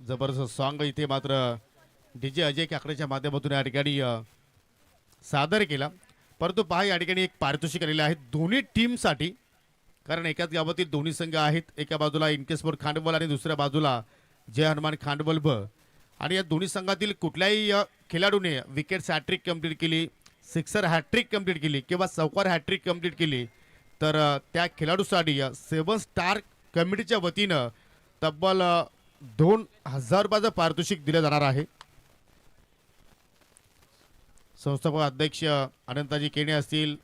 जबरदस्त सॉन्ग इथे मात्र DJ अजय काकडेच्या माध्यमातून या ठिकाणी सादर केला। परंतु पहा या ठिकाणी एक पारितोषिक आलेले आहे दोन्ही टीमसाठी, कारण एकाच गावातील दोन्ही संघ आहेत। एका बाजूला इनके स्पोर्ट खांडवल आणि दुसऱ्या बाजूला जय हनुमान खांडवल ब, आणि या दोन्ही संघातील कुठल्याही खेळाडूने विकेट्स हॅट्रिक कंप्लीट केली, सिक्सर हॅट्रिक कंप्लीट केली किंवा चौकार हॅट्रिक कंप्लीट केली तर त्या खेळाडूसाठी 7 स्टार कमिटीच्या वतीनं तब्बल 2000 रुपयाचं पारितोषिक दिलं जाणार आहे। संस्थापक अध्यक्ष अनंताजी केणे असतील,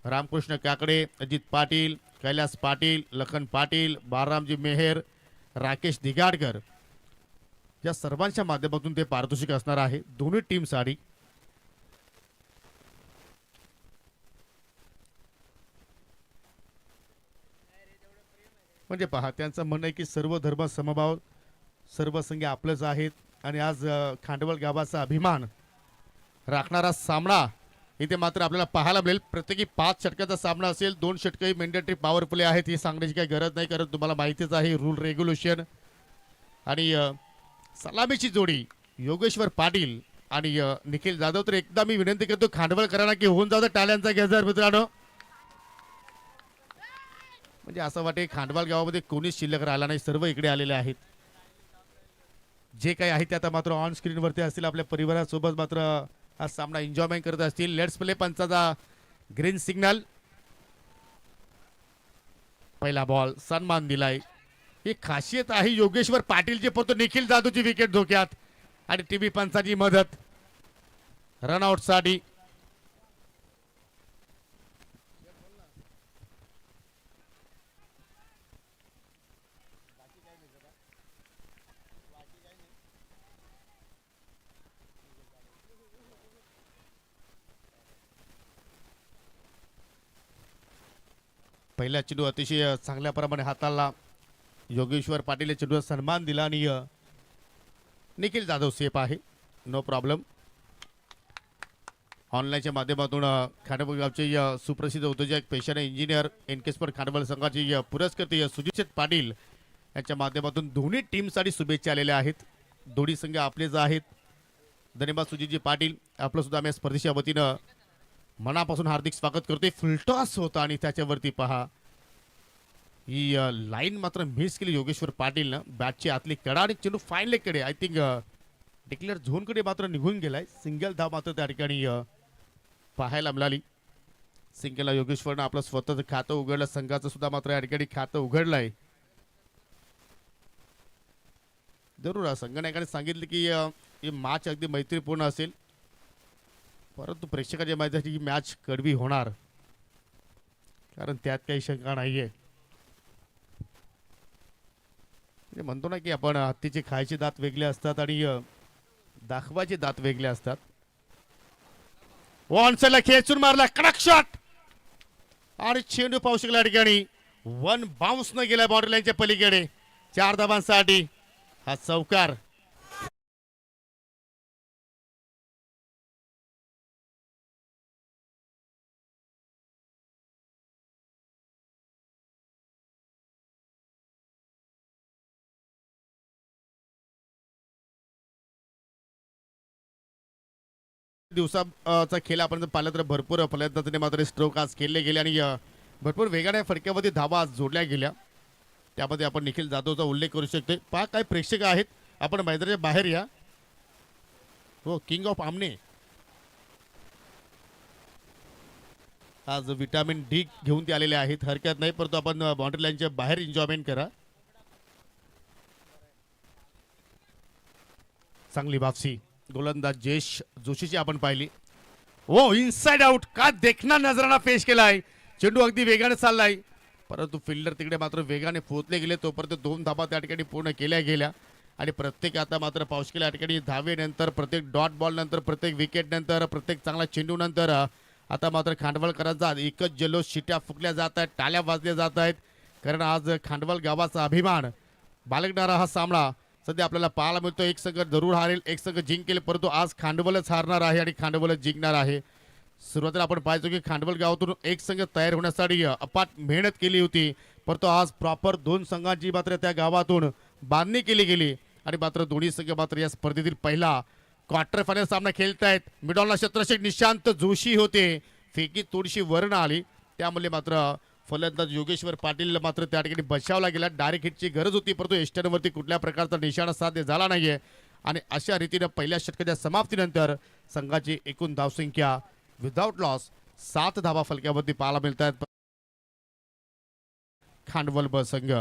रामकृष्ण काकडे, अजित पाटील, कैलास पाटील, लखन पाटील, बाळरामजी मेहर, राकेश दिगाडकर या सर्वांच्या माध्यमातून ते पारितोषिक असणार आहे दोन्ही टीमसाठी। म्हणजे पहा त्यांचं म्हणणं आहे की सर्व धर्म समभाव, सर्व संघ आपलेच आहेत आणि आज खांडवल गावाचा अभिमान राखणारा सामना इथे मात्र आपल्याला पाहायला मिळेल। प्रत्येकी 5 षटकाचा सामना असेल, 2 षटकही मॅन्डेटरी पॉवर प्ले आहेत, ही सांगण्याची काही गरज नाही कारण तुम्हाला माहितीच आहे रूल रेग्युलेशन। आणि सलामीची जोडी योगेश्वर पाटील आणि निखिल जाधव। तर एकदा मी विनंती करतो खांडवलकरांना की होऊन जाऊ टाळ्यांचा गजर मित्रांनो, म्हणजे असं वाटते खांडवाल गावामध्ये कोणीच शिल्लक राहिला नाही, सर्व इकडे आलेले आहेत। जे काही आहे ते आता मात्र ऑन स्क्रीन वरती असतील, आपल्या परिवारासोबत मात्र हा सामना एन्जॉयमेंट करत असतील। लेट्स प्ले पंचाचा ग्रीन सिग्नल, पहिला बॉल सन्मान दिलाय। ही खासियत आहे योगेश्वर पाटीलची, परंतु निखिल जाधवची विकेट धोक्यात आणि टीव्ही पंचाची मदत रनआउट साठी। पहिला चेंडू अतिशय चांगल्या प्रमाणे हाताळला योगेश्वर पाटील, चेंडूला सन्मान दिला आणि निखिल जाधव सेफ आहे, नो प्रॉब्लेम। ऑनलाईनच्या माध्यमातून खांडवल गावचे सुप्रसिद्ध उद्योजक, पेशाने इंजिनियर, इनके स्पोर्ट खांडवल संघाचे पुरस्कृत सुजित पाटील यांच्या माध्यमातून दोन्ही टीमसाठी शुभेच्छा आलेल्या आहेत। दोन्ही संघ आपलेच आहेत। धन्यवाद सुजितजी पाटील, आपलं सुद्धा आम्ही स्पर्धेच्या वतीनं मनापासून हार्दिक स्वागत करतोय। फुलटॉस होता आणि त्याच्यावरती पहा ही लाईन मात्र मिस केली योगेश्वर पाटीलनं, बॅटची आतली कडा आणि चेंडू फाईन लेगकडे आय थिंक डिक्लेअर झोनकडे मात्र निघून गेलाय। सिंगल धाव मात्र त्या ठिकाणी पाहायला मिळाली। सिंगलला योगेश्वरनं आपलं स्वतःचं खातं उघडलं, संघाचं सुद्धा मात्र या ठिकाणी खातं उघडलंय। जरूर संघनायकाने सांगितलं की ही मॅच अगदी मैत्रीपूर्ण असेल, परंतु प्रेक्षकाच्या मैदानाची ही मॅच कडवी होणार, कारण त्यात काही शंका नाहीये। म्हणतो ना की आपण हत्तीचे खायचे दात वेगळे असतात आणि दाखवायचे दात वेगळे असतात। वॉन्सला खेचून मारला, कडक शॉट आणि चेंडू पाहू शकला ठिकाणी 1 बाउन्स न गेला बाउंड्री लाईनच्या पलीकडे। 4 धावांसाठी हा चौकार। दिवसाचा खेळ आपण जर पाहिलं तर भरपूर फलंदाजांनी मात्र स्ट्रोक आज खेळले गेले आणि भरपूर वेगाने फटक्यामध्ये धावा आज जोडल्या गेल्या। त्यामध्ये आपण निखिल जाधवचा उल्लेख करू शकतो। पहा काय प्रेक्षक आहेत, आपण मैदानाच्या बाहेर या। हो, किंग ऑफ आमने आज विटामिन डी घेऊन ते आलेले आहेत, हरकत नाही, परंतु आपण बाउंड्री लाईनच्या बाहेर एन्जॉयमेंट करा। चांगली वापसी गोलंदाज जयेश जोशीची आपण पाहिली। ओ इनसाइड आउट, का देखना नजराना पेश केलाय, चेंडू अगदी वेगाने चाललाय, परंतु फिल्डर तिकडे मात्र वेगाने पोहोचले गेले, तोपर्यंत 2 धाबा त्या ठिकाणी पूर्ण केल्या गेल्या आणि प्रत्येक आता मात्र पाऊस केल्या ठिकाणी धावेनंतर, प्रत्येक डॉट बॉल नंतर, प्रत्येक विकेट नंतर, प्रत्येक चांगला चेंडू नंतर आता मात्र खांडवलकरांचा एकच जल्लोष, शिट्या फुकल्या जात आहेत, टाळ्या वाजल्या जात आहेत, कारण आज खांडवल गावाचा अभिमान बाळगणारा हा सामना सध्या आपल्याला पाहायला मिळतो। एक संघ जरूर हारेल, एक संघ जिंकेल, परंतु आज खांडवलच हारणार आहे आणि खांडवलच जिंकणार आहे। सुरुवातीला आपण पाहायचो की खांडवल गावातून एक संघ तयार होण्यासाठी अपाट मेहनत केली होती, परंतु आज प्रॉपर 2 संघांची मात्र त्या गावातून बांधणी केली गेली आणि मात्र दोन्ही संघ मात्र या स्पर्धेतील पहिला क्वार्टर फायनल सामना खेळतायत. मिडॉनला क्षेत्ररक्षक निशांत जोशी होते, फेकी थोडीशी वर्ण आली, त्यामुळे मात्र फलंदाज योगेश्वर पाटील मात्र त्या ठिकाणी बचावला गेला. डायरेक्ट हिटची गरज होती, परंतु एस्टनवरती कुठल्या प्रकारचा निशाणा साध्य झाला नाहीये आणि अशा रीतीने पहिल्या षटकाच्या समाप्तीनंतर संघाची एकूण धावसंख्या विदाउट लॉस 7 धावा फलक्यावरती पाहायला मिळत आहेत. खांडवल ब संघ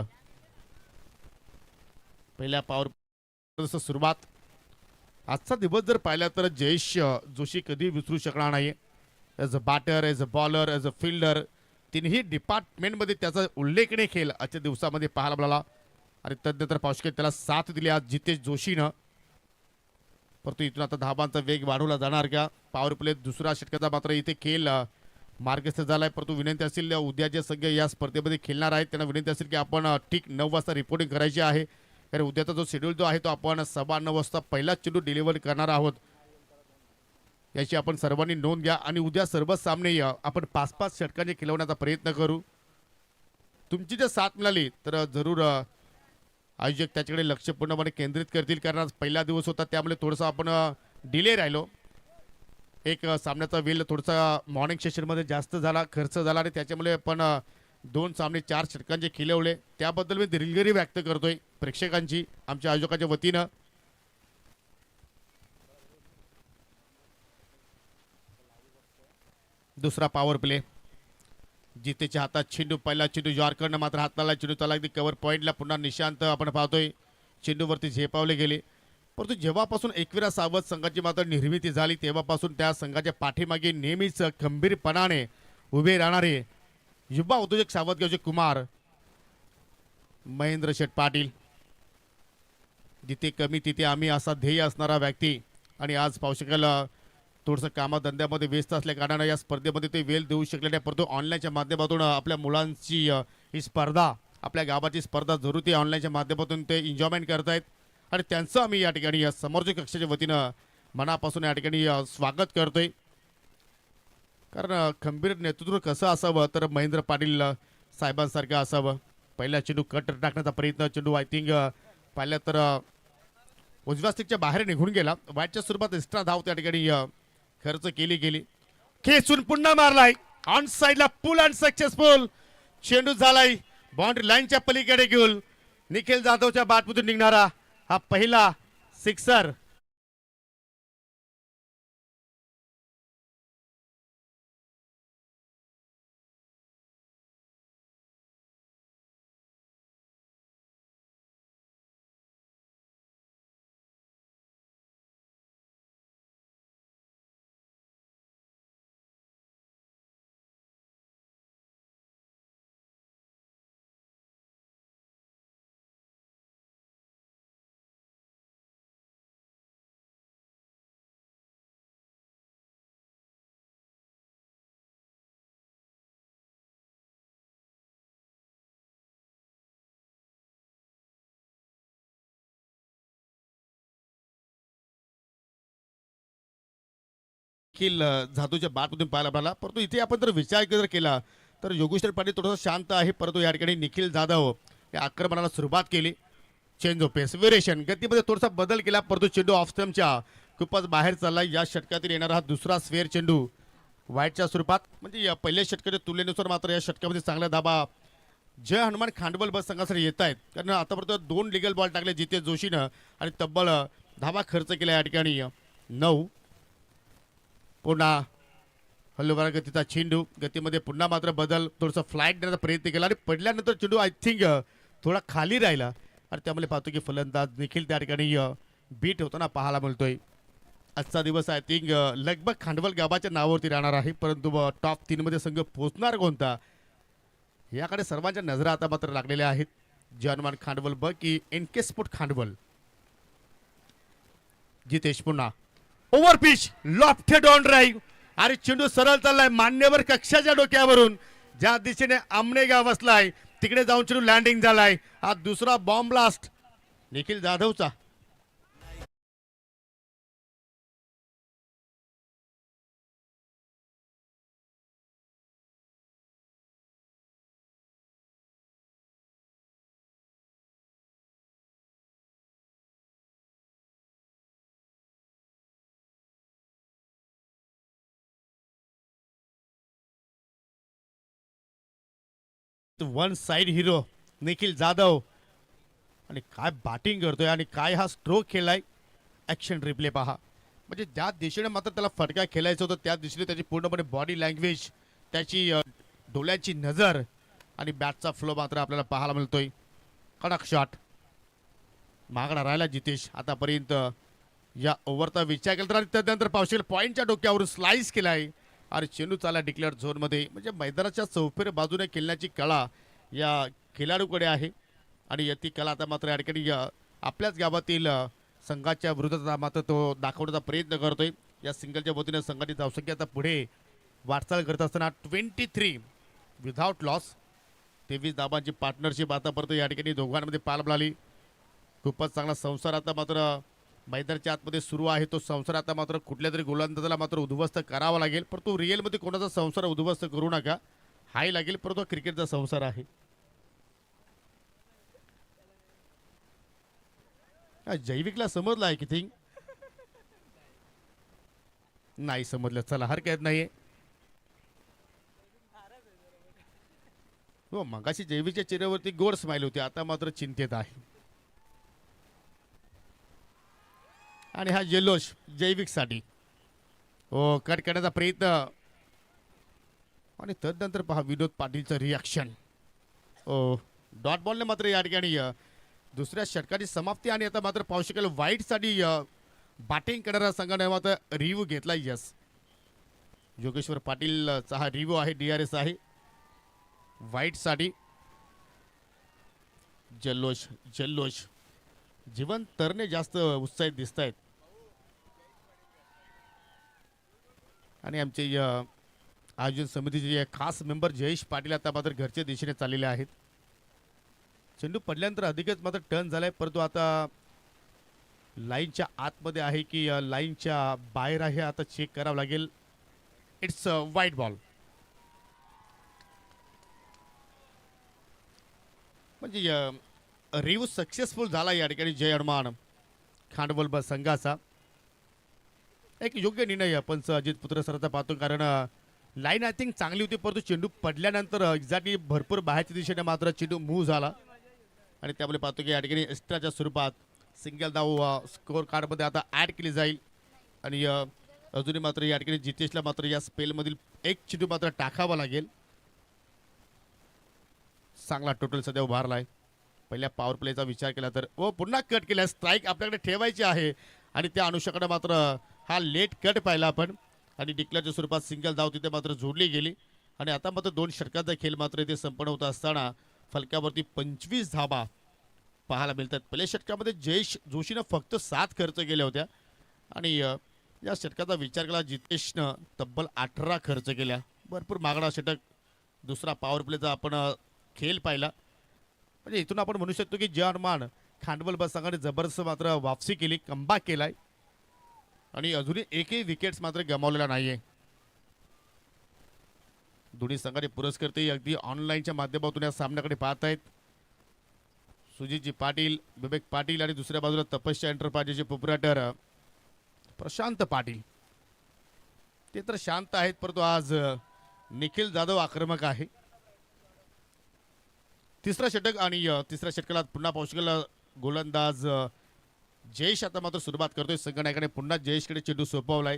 पहिल्या पॉवर सुरुवात. आजचा दिवस जर पाहिला तर जयेश जोशी कधी विसरू शकणार नाही. As a batter, as a bowler, as a fielder, तिन्ही डिपार्टमेंटमध्ये त्याचा उल्लेखनीय खेळ आजच्या दिवसामध्ये पाहायला मिळाला आणि तदनंतर पावशके त्याला साथ दिली आज जितेश जोशीनं. परंतु इथून आता धाबांचा वेग वाढवला जाणार का? पॉवर प्ले दुसरा षटकाचा मात्र इथे खेळ मार्गस्थ झालाय. परंतु विनंती असेल उद्या जे संघ या स्पर्धेमध्ये खेळणार आहेत त्यांना विनंती असेल की आपण ठीक 9 वाजता रिपोर्टिंग करायची आहे, कारण उद्याचा जो शेड्यूल जो आहे तो आपण 9:15 वाजता पहिलाच चेंडू डिलिव्हर करणार आहोत, याची आपण सर्वांनी नोंद घ्या. आणि उद्या सर्व सामने आपण 5-5 षटकांचे खेळवण्याचा प्रयत्न करू. तुमची जर साथ मिळाली तर जरूर आयोजक त्याच्याकडे लक्ष पूर्णपणे केंद्रित करतील, कारण आज पहिला दिवस होता त्यामुळे थोडंसं आपण डिले राहिलो. एक सामन्याचा वेळ थोडासा मॉर्निंग सेशनमध्ये जास्त झाला, खर्च झाला आणि त्याच्यामुळे आपण 2 सामने 4 षटकांचे खेळवले. त्याबद्दल मी दिलगिरी व्यक्त करतोय प्रेक्षकांची आमच्या आयोजकाच्या वतीनं. दुसरा पॉवर प्ले, जितेच्या हातात चेंडू, पहिला चेंडू यॉर्करनं मात्र हाताला चेंडू चालला अगदी कव्हर पॉईंटला. पुन्हा निशांत आपण पाहतोय चेंडूवरती झेपावले गेले. परंतु जेव्हापासून एकविरा सावध संघाची मात्र निर्मिती झाली तेव्हापासून त्या संघाच्या पाठीमागे नेहमीच खंबीरपणाने उभे राहणारे युवा उद्योजक सावधगावचे कुमार महेंद्र शेठ पाटील, जिथे कमी तिथे आम्ही असा ध्येय असणारा व्यक्ती. आणि आज पावसाळ्याला थोडंसं कामाधंद्यामध्ये व्यस्त असल्या कारणानं या स्पर्धेमध्ये ते वेळ देऊ शकले नाही, परंतु ऑनलाईनच्या माध्यमातून आपल्या मुलांची ही स्पर्धा, आपल्या गावाची स्पर्धा जरूर ती ऑनलाईनच्या माध्यमातून ते एन्जॉयमेंट करतायत आणि त्यांचं आम्ही या ठिकाणी समोरच्या कक्षाच्या वतीनं मनापासून या ठिकाणी स्वागत करतोय. कारण खंबीर नेतृत्व कसं असावं तर महेंद्र पाटील साहेबांसारखं असावं. पहिला चेंडू कट टाकण्याचा प्रयत्न, चेंडू आय थिंक पाहिलं तर उजव्या स्टिकच्या बाहेर निघून गेला. वाईटच्या स्वरूपात एक्स्ट्रा धाव त्या ठिकाणी खर्च केली गेली. खेचून पुन्हा मारलाय ऑन साइडला, पुल अँड सक्सेसफुल. चेंडू झालाय बाउंड्री लाईनच्या पलीकडे घेऊन निखिल जाधवच्या बॅटमधून निघणारा हा पहिला सिक्सर. निखिल जाधवच्या बॅटमधून पाहायला मिळाला. परंतु इथे आपण जर विचार जर केला तर योगेश्वर पाटील थोडासा शांत आहे, परंतु या ठिकाणी निखिल जाधव या आक्रमणाला सुरुवात केली. चेंज ऑफ पेस व्हेरिएशन गतीमध्ये थोडासा बदल केला, परंतु चेंडू ऑफ स्टंपच्या खूपच बाहेर चालला. या षटकातील येणारा हा दुसरा स्वेअर चेंडू वाईटच्या स्वरूपात, म्हणजे या पहिल्या षटकाच्या तुलनेनुसार मात्र या षटकामध्ये चांगल्या धाबा जय हनुमान खांडवल बस संघासाठी येत आहेत, कारण आतापर्यंत 2 लिगल बॉल टाकले जितेश जोशीनं आणि तब्बल धाबा खर्च केला या ठिकाणी 9. पुन्हा हल्लोबार गतीचा चेंडू, गतीमध्ये पुन्हा मात्र बदल, थोडासा फ्लाईट देण्याचा प्रयत्न केला आणि पडल्यानंतर चेंडू आय थिंक थोडा खाली राहिला आणि त्यामुळे पाहतो की फलंदाज निखिल त्या ठिकाणी बीट होताना पाहायला मिळतोय. आजचा दिवस आय थिंक लगभग खांडवल गावाच्या नावावरती राहणार आहे, परंतु टॉप 3 मध्ये संघ पोहोचणार कोणता याकडे सर्वांच्या नजरा आता मात्र लागलेल्या आहेत. जनमान खांडवल ब की एनके स्पोर्ट खांडवल. जितेश पुन्हा over pitch lofted on drive आणि चेंडू सरळ चाललाय मान्यवर कक्षाच्या डोक्यावरून, ज्या दिशेने आमनेगाव बसलाय तिकडे जाऊन चेंडू लँडिंग झालाय. हा दुसरा बॉम्ब ब्लास्ट निखिल जाधवचा. One side hero Nikhil Jadhav आणि काय बॅटिंग करतोय आणि काय हा स्ट्रोक खेळलाय. ॲक्शन रिप्ले पहा. म्हणजे ज्या दिशेने मात्र त्याला फटका खेळायचं होतं त्या दिशेने त्याची पूर्णपणे बॉडी लँग्वेज, त्याची डोळ्यांची नजर आणि बॅटचा फ्लो मात्र आपल्याला पाहायला मिळतोय. कडक शॉट मागणा राहिला जितेश आतापर्यंत. या ओव्हरचा विचार केला तर आणि त्यानंतर पावशील पॉईंटच्या डोक्यावरून स्लाइस केलाय आणि चेंडू चालला डिक्लेअर झोनमध्ये. म्हणजे मैदानाच्या चौफेर बाजूने खेळण्याची कला या खेळाडूकडे आहे आणि ती कला आता मात्र या ठिकाणी आपल्याच गावातील संघाच्या विरोधात मात्र तो दाखवण्याचा प्रयत्न करतोय. या सिंगलच्या वतीने संघाची धावसंख्या आता पुढे वाटचाल करत असताना 23 विदाउट लॉस. 23 धावांची पार्टनरशिप आतापर्यंत या ठिकाणी दोघांमध्ये पाहायला मिळाली. खूपच चांगला संसार आता मात्र मैदानाच्या आतमध्ये सुरू आहे. तो संसार आता मात्र कुठल्या तरी गोलंदाजाला मात्र उद्ध्वस्त करावा लागेल. परंतु रिअलमध्ये कोणाचा संसार उद्ध्वस्त करू नका. हाय लागेल परंतु क्रिकेटचा संसार आहे. जैविकला समजलं आहे की थिंग नाही समजलं. चला हरकत नाहीये. हो मगाशी जैविकच्या चेहऱ्यावरती गोड स्माइल होती. आता मात्र चिंतेत आहे. आणि हा जल्लोष जैविकसाठी हो कट करण्याचा प्रयत्न आणि तदनंतर पहा विनोद पाटीलचं रिॲक्शन. ओ डॉट बॉलने मात्र या ठिकाणी दुसऱ्या षटकाची समाप्ती आणि आता मात्र पाहू शकेल वाईटसाठी बॅटिंग करणाऱ्या संघाने मात्र रिव्ह्यू घेतला. यस योगेश्वर पाटीलचा हा रिव्ह्यू आहे. DRS आहे वाईटसाठी. जल्लोष जल्लोष जीवन तरणे जास्त उत्साहित दिसत आहेत आणि आमचे आयोजन समितीचे खास मेंबर जयेश पाटील आता मात्र घरच्या दिशेने चाललेले आहेत. चेंडू पडल्यानंतर अधिकच मात्र टर्न झालाय परंतु आता लाईनच्या आतमध्ये आहे की लाईनच्या बाहेर आहे आता चेक करावं लागेल. इट्स वाईट बॉल. म्हणजे रिव्ह्यू सक्सेसफुल झाला या ठिकाणी. जय हनुमान खांडवल संघाचा एक योग्य निर्णय पंच अजित पुत्र सरचा पाहतो. कारण लाईन आय थिंक चांगली होती परंतु चेंडू पडल्यानंतर एक्झॅक्टली भरपूर बाहेरच्या दिशेने मात्र चेंडू मूव्ह झाला आणि त्यामुळे पाहतो की या ठिकाणी एक्स्ट्राच्या स्वरूपात सिंगल धाव स्कोअर कार्डमध्ये आता ॲड केली जाईल. आणि अजूनही मात्र या ठिकाणी जितेशला मात्र या स्पेलमधील एक चेंडू मात्र टाकावा लागेल. चांगला टोटल सध्या उभारला आहे. पहिल्या पॉवर प्लेचा विचार केला तर व पुन्हा कट केला. स्ट्राईक आपल्याकडे ठेवायची आहे आणि त्या अनुषंगाने मात्र हा लेट कट पाहिला आपण आणि डिक्लेअरच्या स्वरूपात सिंगल धाव तिथे मात्र जोडली गेली आणि आता मात्र 2 षटकांचा खेळ मात्र इथे संपन्न होत असताना फलकावरती 25 धावा पाहायला मिळतात. पहिल्या षटकामध्ये जयेश जोशीनं फक्त 7 खर्च केल्या होत्या आणि या षटकाचा विचार केला जितेशनं तब्बल 18 खर्च केल्या. भरपूर मागणा षटक. दुसरा पॉवर प्लेचा आपण खेळ पाहिला. म्हणजे इथून आपण म्हणू शकतो की जय हनुमान खांडवल संघाने जबरदस्त मात्र वापसी केली. कमबॅक केलाय आणि अजूनही एकही विकेट्स मात्र गमावलेला नाहीये. दोन्ही संघाने पुरस्कर्ते अगदी ऑनलाईनच्या माध्यमातून या सामन्याकडे पाहत आहेत. सुजितजी पाटील, विवेक पाटील आणि दुसऱ्या बाजूला तपस्या एंटरप्राइजेसचे प्रोप्रायटर प्रशांत पाटील. ते तर शांत आहेत परंतु आज निखिल जाधव आक्रमक आहे. तिसरा षटक आणि तिसऱ्या षटकाला पुन्हा पावशेला गोलंदाज जयेश आता मात्र सुरुवात करतोय. संघनायकाने पुन्हा जयेशकडे चेंडू सोपवलाय.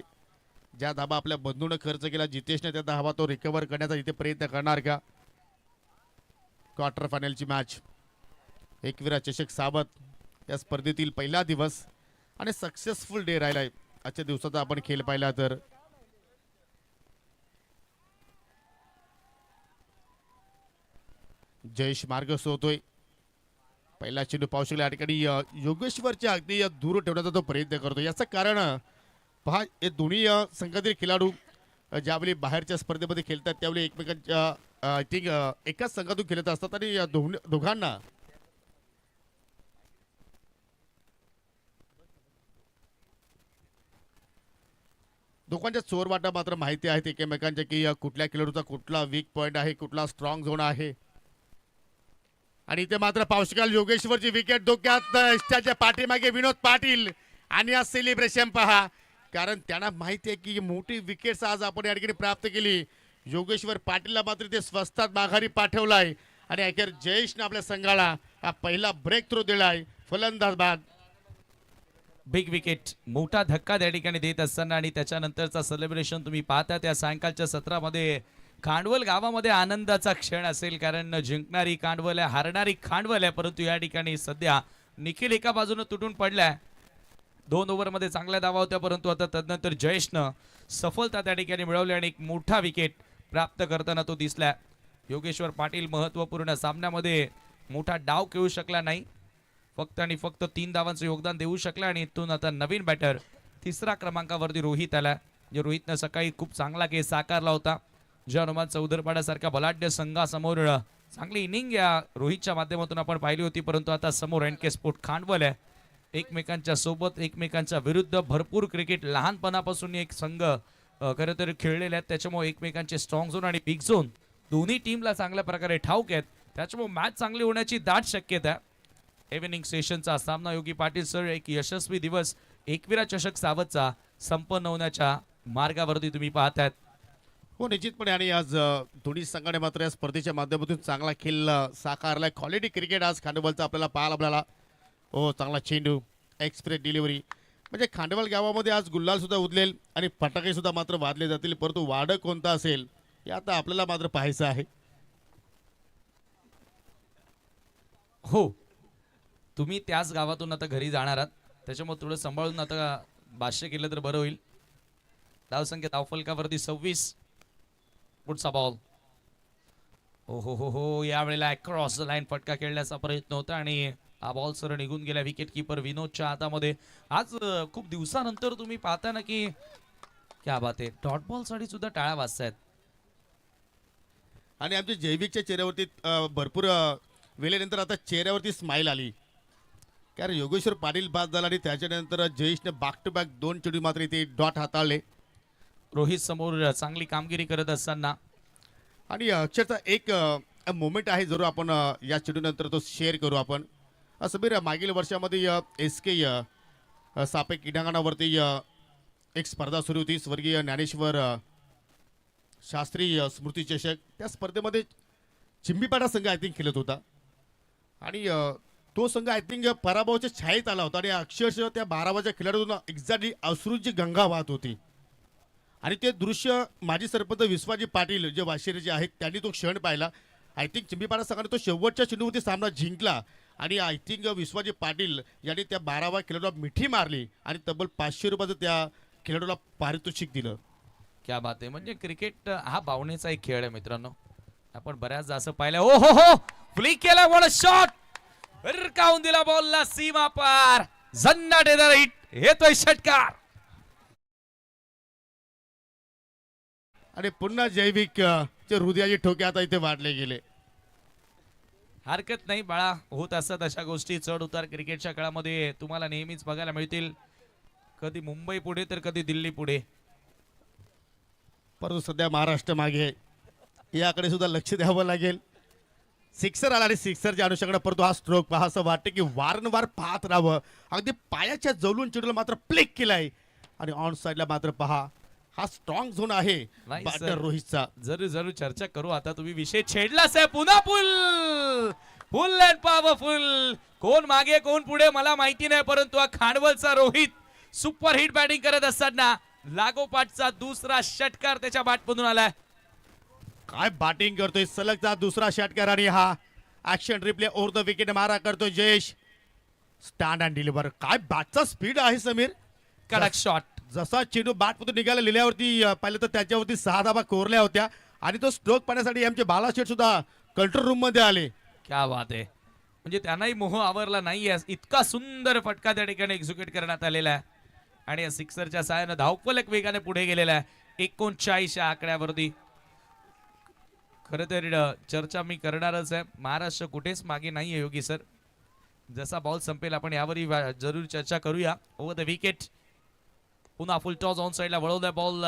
ज्या धाबा आपल्या बंधूने खर्च केला जितेशने त्या धाबा तो रिकव्हर करण्याचा इथे प्रयत्न करणार का. क्वार्टर फायनलची मॅच एकविरा चषक सावत या स्पर्धेतील पहिला दिवस आणि सक्सेसफुल डे राहिलाय. आजच्या दिवसाचा आपण खेळ पाहिला तर जयेश मार्ग सोडतोय. पहिला चेंडू पाहू शकला या ठिकाणी योगेश्वरच्या अगदी दूर ठेवण्याचा तो प्रयत्न करतो. याचं कारण पहा हे दोन्ही संघातील खेळाडू ज्यावेळी बाहेरच्या स्पर्धेमध्ये खेळतात त्यावेळी एकमेकांच्या आय थिंक एकाच संघातून खेळत असतात आणि या दोघांना दोघांच्या चोरवाटा मात्र माहिती आहेत एकमेकांच्या की कुठल्या खेळाडूचा कुठला वीक पॉईंट आहे, कुठला स्ट्रॉंग झोन आहे. आणि इथे मात्र पावशकाल योगेश्वरची विकेट धोक्यात. स्टाच्या पाठीमागे विनोद पाटील आणि आज सेलिब्रेशन पहा कारण त्यांना माहिती आहे की मोठी विकेट्स आज आपण या ठिकाणी प्राप्त केली. योगेश्वर पाटीलला मात्र ते स्वस्तात माघारी पाठवलाय आणि अखेर जयेशने आपल्या संघाला हा पहिला ब्रेक थ्रू दिलाय फलंदाज बाद. बिग विकेट, मोठा धक्का त्या ठिकाणी देत असताना आणि त्याच्यानंतरचा सेलिब्रेशन तुम्ही पाहता त्या सायंकाळच्या सत्रामध्ये खांडवल गावामध्ये आनंदाचा क्षण असेल, कारण जिंकणारी कांडवल आहे, हारणारी खांडवल आहे. परंतु या ठिकाणी सध्या निखिल एका बाजूने तुटून पडलाय. 2 ओव्हरमध्ये चांगल्या धावा होत्या, परंतु आता तदनंतर जयेशनं सफलता त्या ठिकाणी मिळवली आणि एक मोठा विकेट प्राप्त करताना तो दिसलाय. योगेश्वर पाटील महत्वपूर्ण सामन्यामध्ये मोठा डाव खेळू शकला नाही, फक्त आणि फक्त 3 धावांचं योगदान देऊ शकला. आणि इथून आता नवीन बॅटर 3रा क्रमांकावरती रोहित आला, जे रोहितनं सकाळी खूप चांगला केस साकारला होता. जे हनुमान चौधरपाड्यासारख्या बलाढ्य संघासमोर चांगली इनिंग या रोहितच्या माध्यमातून आपण पाहिली होती, परंतु आता समोर एनके स्पोर्ट खांडवल आहे. एकमेकांच्या सोबत एकमेकांच्या विरुद्ध भरपूर क्रिकेट लहानपणापासून एक संघ खरं तर खेळलेले आहेत, त्याच्यामुळे एकमेकांचे स्ट्रॉंग झोन आणि बिग झोन दोन्ही टीमला चांगल्या प्रकारे ठाऊक आहेत, त्याच्यामुळे मॅच चांगली होण्याची दाट शक्यता आहे. इव्हिनिंग सेशनचा सामना योगी पाटील सर एक यशस्वी दिवस एकविरा चषक सावधचा संपन्न होण्याच्या मार्गावरती तुम्ही पाहतायत. हो निश्चितपणे. आणि आज दोन्ही संघाने मात्र या स्पर्धेच्या माध्यमातून चांगला खेळ साकारलाय. क्वालिटी क्रिकेट आज खांडवलचा आपल्याला पाहायला मिळाला. हो चांगला चेंडू, एक्सप्रेस डिलिव्हरी, म्हणजे खांडवल गावामध्ये आज गुल्हाल सुद्धा उडलेल आणि फटाके सुद्धा मात्र वाजले जातील, परंतु वाडक कोणता असेल हे आता आपल्याला मात्र पाहायचं आहे. हो, तुम्ही त्याच गावातून आता घरी जाणार आहात, त्याच्यामुळे थोडं सांभाळून आता भाष्य केलं तर बरं होईल. धावसंख्या धावफलकावरती 26. पुढचा बॉल, हो हो हो हो, यावेळेला क्रॉस द लाईन फटका खेळण्याचा प्रयत्न होता आणि हा बॉल सर निघून गेला विकेट किपर विनोदच्या हातामध्ये. आज खूप दिवसानंतर तुम्ही पाहता ना की क्या बात आहे, डॉट बॉल साठी सुद्धा टाळ्या वाजतायत. आणि आमच्या जैविकच्या चेहऱ्यावरती भरपूर वेळेनंतर आता चेहऱ्यावरती स्माईल आली, कारण योगेश्वर पाटील बाद झाला आणि त्याच्यानंतर जयेशने बॅक टू बॅक 2 चेंडू मात्र इथे डॉट हाताळले. रोहित समोर चांगली कामगिरी करत असताना आणि अक्षरशः एक मोमेंट आहे, जरूर आपण या चेंडूनंतर तो शेअर करू आपण. समीर, मागील वर्षामध्ये SK सापे क्रीडांगणावरती एक स्पर्धा सुरू होती, स्वर्गीय ज्ञानेश्वर शास्त्री स्मृती चषक. त्या स्पर्धेमध्ये चिंबीपाडा संघ आय थिंक खेळत होता आणि तो संघ आय थिंक पराभवाच्या छायेत आला होता आणि अक्षरशः त्या 12 खेळाडूंना एक्झॅक्टली अश्रूची गंगा वाहत होती. आणि ते दृश्य माजी सरपंच विश्वाजी पाटील जे वाशिरेचे आहेत त्यांनी तो क्षण पाहिला. आय थिंक चिंबीपाडा संघाने तो शेवटच्या चेंडूवरती सामना जिंकला आणि आय थिंक विश्वाजी पाटील यांनी त्या 12व्या खेळाडूला मिठी मारली आणि तब्बल 500 रुपयाचं त्या खेळाडूला पारितोषिक दिलं. क्या बात आहे, म्हणजे क्रिकेट हा भावनेचा एक खेळ आहे मित्रांनो. आपण बऱ्याचदा असं पाहिलं. ओ हो हो, फ्लिक केला, व्हाट अ शॉट, काऊन दिला बॉलला सीमा पार, झन्नाट हिट, येतोय षटकार. आणि पुन्हा जैविक चे हृदयाचे ठोके आता इथे वाढले गेले. हरकत नाही बाळा, होत असतात अशा गोष्टी, चढ उतार क्रिकेटच्या काळामध्ये तुम्हाला नेहमीच बघायला मिळतील. कधी मुंबई पुढे तर कधी दिल्ली पुढे, परंतु सध्या महाराष्ट्र मागे, याकडे सुद्धा लक्ष द्यावं लागेल. सिक्सर आला आणि सिक्सरच्या अनुषंगाने परंतु हा स्ट्रोक पहा, असं वाटतं की वारंवार पाहत राहावं. अगदी पायाच्या जवळून चेंडूला मात्र प्लेक केलाय आणि ऑन साइडला मात्र पहा, हा स्ट्रॉंग झोन आहे बॅटर रोहितचा. जरूर जरूर चर्चा करू. आता तुम्ही विषय छेडलाच आहे, पुन्हा फुल अँड पॉवरफुल. कोण मागे कोण पुढे मला माहिती नाही, परंतु हा खांडवलचा रोहित सुपर हिट बॅटिंग करत असताना लागोपाठचा दुसरा षटकार त्याच्या बॅटमधून आलाय. काय बॅटिंग करतोय, सलगचा दुसरा षटकार आणि हा action replay over the wicket मारा करतोय जयेश. स्टँड अँड डिलिव्हर, काय बॅटचा स्पीड आहे समीर. कडक शॉट, जसा चेंडू बॅटमधून निघाला लिहिल्यावरती पाहिलं तर त्याच्यावरती 6 धाबा कोरल्या होत्या आणि तो स्ट्रोक पाहण्यासाठी आमचे बालाशेठ सुद्धा कंट्रोल रूम मध्ये आले. क्या बात आहे, म्हणजे त्यांनाही मोह आवरला नाहीये, इतका सुंदर फटका त्या ठिकाणी एक्झिक्यूट करण्यात आलेला आहे आणि या सिक्सरच्या साहाय्याने धावफलक वेगाने पुढे गेलेला आहे 39 या आकड्यावरती. खरं तर चर्चा मी करणारच आहे, महाराष्ट्र कुठेच मागे नाहीये योगी सर. जसा बॉल संपेल आपण यावरही जरूर चर्चा करूया. ओव्हर द विकेट, पुन्हा फुल टॉस ऑन साइडला वळवलाय ball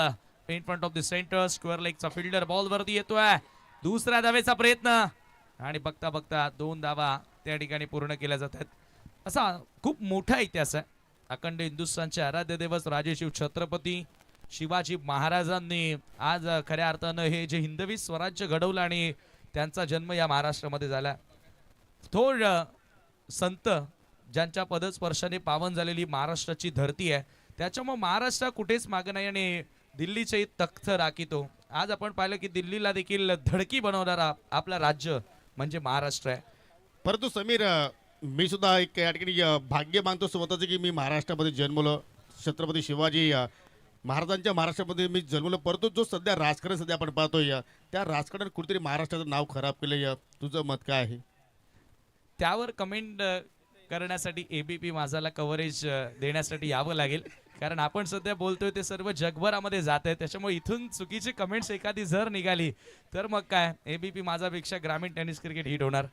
in front of the centre. Square लेगचा फिल्डर बॉल वरती येतोय, दुसऱ्या धावेचा प्रयत्न आणि बघता बघता 2 धावा त्या ठिकाणी पूर्ण केल्या जातात. असा खूप मोठा इतिहास आहे. अखंड हिंदुस्थानचे आराध्य देवस राजेशिव छत्रपती शिवाजी महाराजांनी आज खऱ्या अर्थानं हे जे हिंदवी स्वराज्य घडवलं आणि त्यांचा जन्म या महाराष्ट्रामध्ये झाला. थोर संत ज्यांच्या पदस्पर्शाने पावन झालेली महाराष्ट्राची धरती आहे, त्याच्यामुळे महाराष्ट्र कुठेच मागे नाही आणि दिल्लीचे तख्त राखीतो. आज आपण पाहिलं की दिल्लीला देखील धडकी बनवणारा आपला राज्य म्हणजे महाराष्ट्र आहे. परंतु समीर, मी सुद्धा एक या ठिकाणी भाग्य मानतो स्वतःचं की मी महाराष्ट्रामध्ये जन्मलो. छत्रपती शिवाजी महाराजांच्या महाराष्ट्रामध्ये मी जन्मलो. परंतु जो सध्या राजकारण सध्या आपण पाहतोय त्या राजकारणात कुठेतरी महाराष्ट्राचं नाव खराब केलं. तुझं मत काय आहे? त्यावर कमेंट करण्यासाठी एबीपी माझाला कव्हरेज देण्यासाठी यावं लागेल, कारण आपण सध्या बोलतोय ते सर्व जगभरामध्ये जात आहे. त्याच्यामुळे इथून चुकीची कमेंट्स एखादी जर निघाली तर मग काय, एबीपी माझापेक्षा ग्रामीण टेनिस क्रिकेट हिट होणार.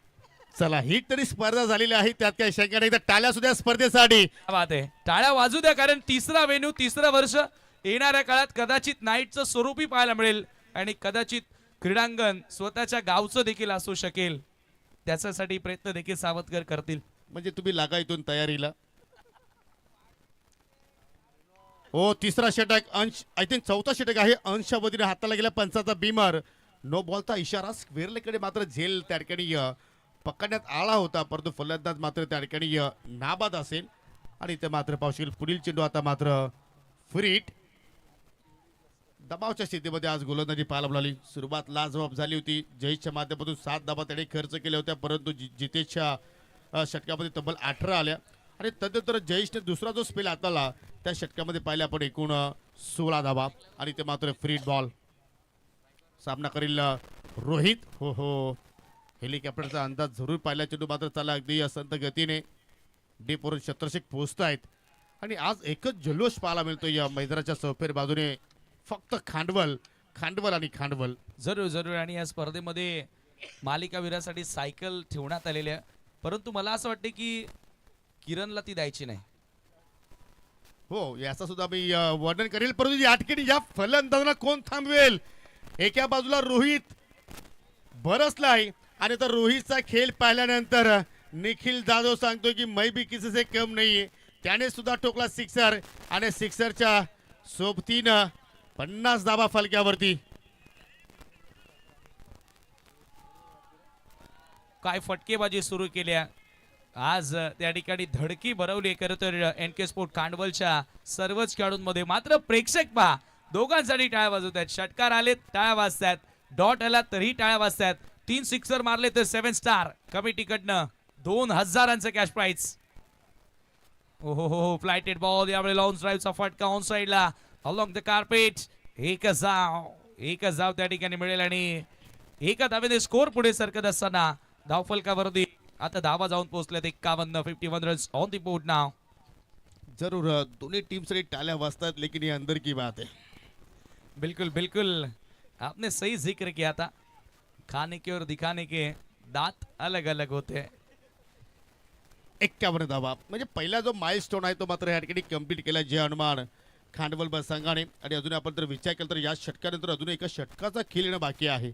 चला, ही तरी स्पर्धा झालेली आहे, त्यात काही शंका नाही. तर टाळ्या सुद्धा स्पर्धेसाठी. क्या बात आहे, टाळ्या वाजू द्या, कारण तिसरा वेन्यू, तिसरं वर्ष. येणाऱ्या काळात कदाचित नाईटचं स्वरूपी पाहायला मिळेल आणि कदाचित क्रीडांगण स्वतःच्या गावचं देखील असू शकेल. त्याच्यासाठी प्रयत्न देखील सावधकर करतील. म्हणजे तुम्ही लागा इथून तयारीला. हो, तिसरा षटक अंश, आय थिंक चौथा षटक आहे. अंशच्या वतीने हाताला गेला पंचाचा बीमर. नो बॉलचा इशारा. स्क्वेअरलेकडे मात्र झेल त्या ठिकाणी पकडण्यात आला होता, परंतु फलंदाज मात्र त्या ठिकाणी नाबाद असेल आणि ते मात्र पाहू शकेल. पुढील चेंडू आता मात्र फ्रीट. दबावच्या स्थितीमध्ये आज गोलंदाजी पाहायला मिळाली. सुरुवात लाजवाब झाली होती. जयेशच्या माध्यमातून 7 धावा त्याने खर्च केल्या होत्या, परंतु जितेशच्या षटकामध्ये तब्बल 18 आल्या आणि तदनंतर जयेशने दुसरा जो स्पेल हाताळला त्या षटकामध्ये पाहिले आपण एकूण 16 धावा आणि ते मात्र फ्री बॉल. सामना करील रोहित. हो हो, हेलिकॉप्टरचा अंदाज जरूर पाहिला. चेंडू मात्र चालला अगदी असंत गतीने. डीपवरून शतरशेक पोहोचतायत आणि आज एकच जल्लोष पाहायला मिळतो या मैदानाच्या चौफेर बाजूने. फक्त खांडवल, खांडवल आणि खांडवल. जरूर जरूर. आणि या स्पर्धेमध्ये मालिकावीरासाठी सायकल ठेवण्यात आलेली आहे, परंतु मला असं वाटते की किरणला ती द्यायची नाही. हो, याचा सुद्धा मी वर्णन करेल, परंतु या ठिकाणी या फलंदाजांना कोण थांबवेल? एका बाजूला रोहित बरसलाय आणि तर रोहितचा खेळ पाहिल्यानंतर निखिल जाधव सांगतोय की मै बी किसी से कम नाहीये. त्याने सुद्धा टोकला सिक्सर आणि सिक्सरच्या सोबतीनं 50 धावा फलक्यावरती. काय फटकेबाजी सुरू केल्या आज, त्या ठिकाणी धडकी भरवली. खरं तर एनके स्पोर्ट कांडवलच्या सर्वच खेळाडूंमध्ये. मात्र प्रेक्षक पहा, दोघांसाठी टाळ्या वाजवत आहेत. षटकार आले टाळ्या वाजतात, डॉट आला तरी टाळ्या वाजतात. 3 सिक्सर मारले तर 7 स्टार कमिटीकडनं 2000 कॅश प्राइज. ओहो हो, फ्लायटेड बॉल. यावेळी लॉन्ग ड्राईव्हचा फटका ऑन साइडला अलॉंग द कार्पेट. एकच धाव त्या ठिकाणी मिळेल आणि एका धावेने स्कोर पुढे सरकत असताना धावफलकावरती आता धावा जाऊन पोहोचल्यात 51 रन्स ऑन द बोर्ड नाव. जरूर दोन्ही टीमसाठी टाळ्या वाजतात, लेकिन ये अंदर की बात है. बिल्कुल बिल्कुल, आपने सही जिक्र किया था. खाने के और दिखाने के दांत अलग अलग होते हैं. 51 धावा म्हणजे पहिला जो माइलस्टोन आहे तो मात्र या ठिकाणी कंप्लीट केला जय हनुमान खांडवल बस संघाने. आणि अजून आपण जर विचार केला तर या षटकानंतर अजून एका षटकाचा खेळ येणं बाकी आहे.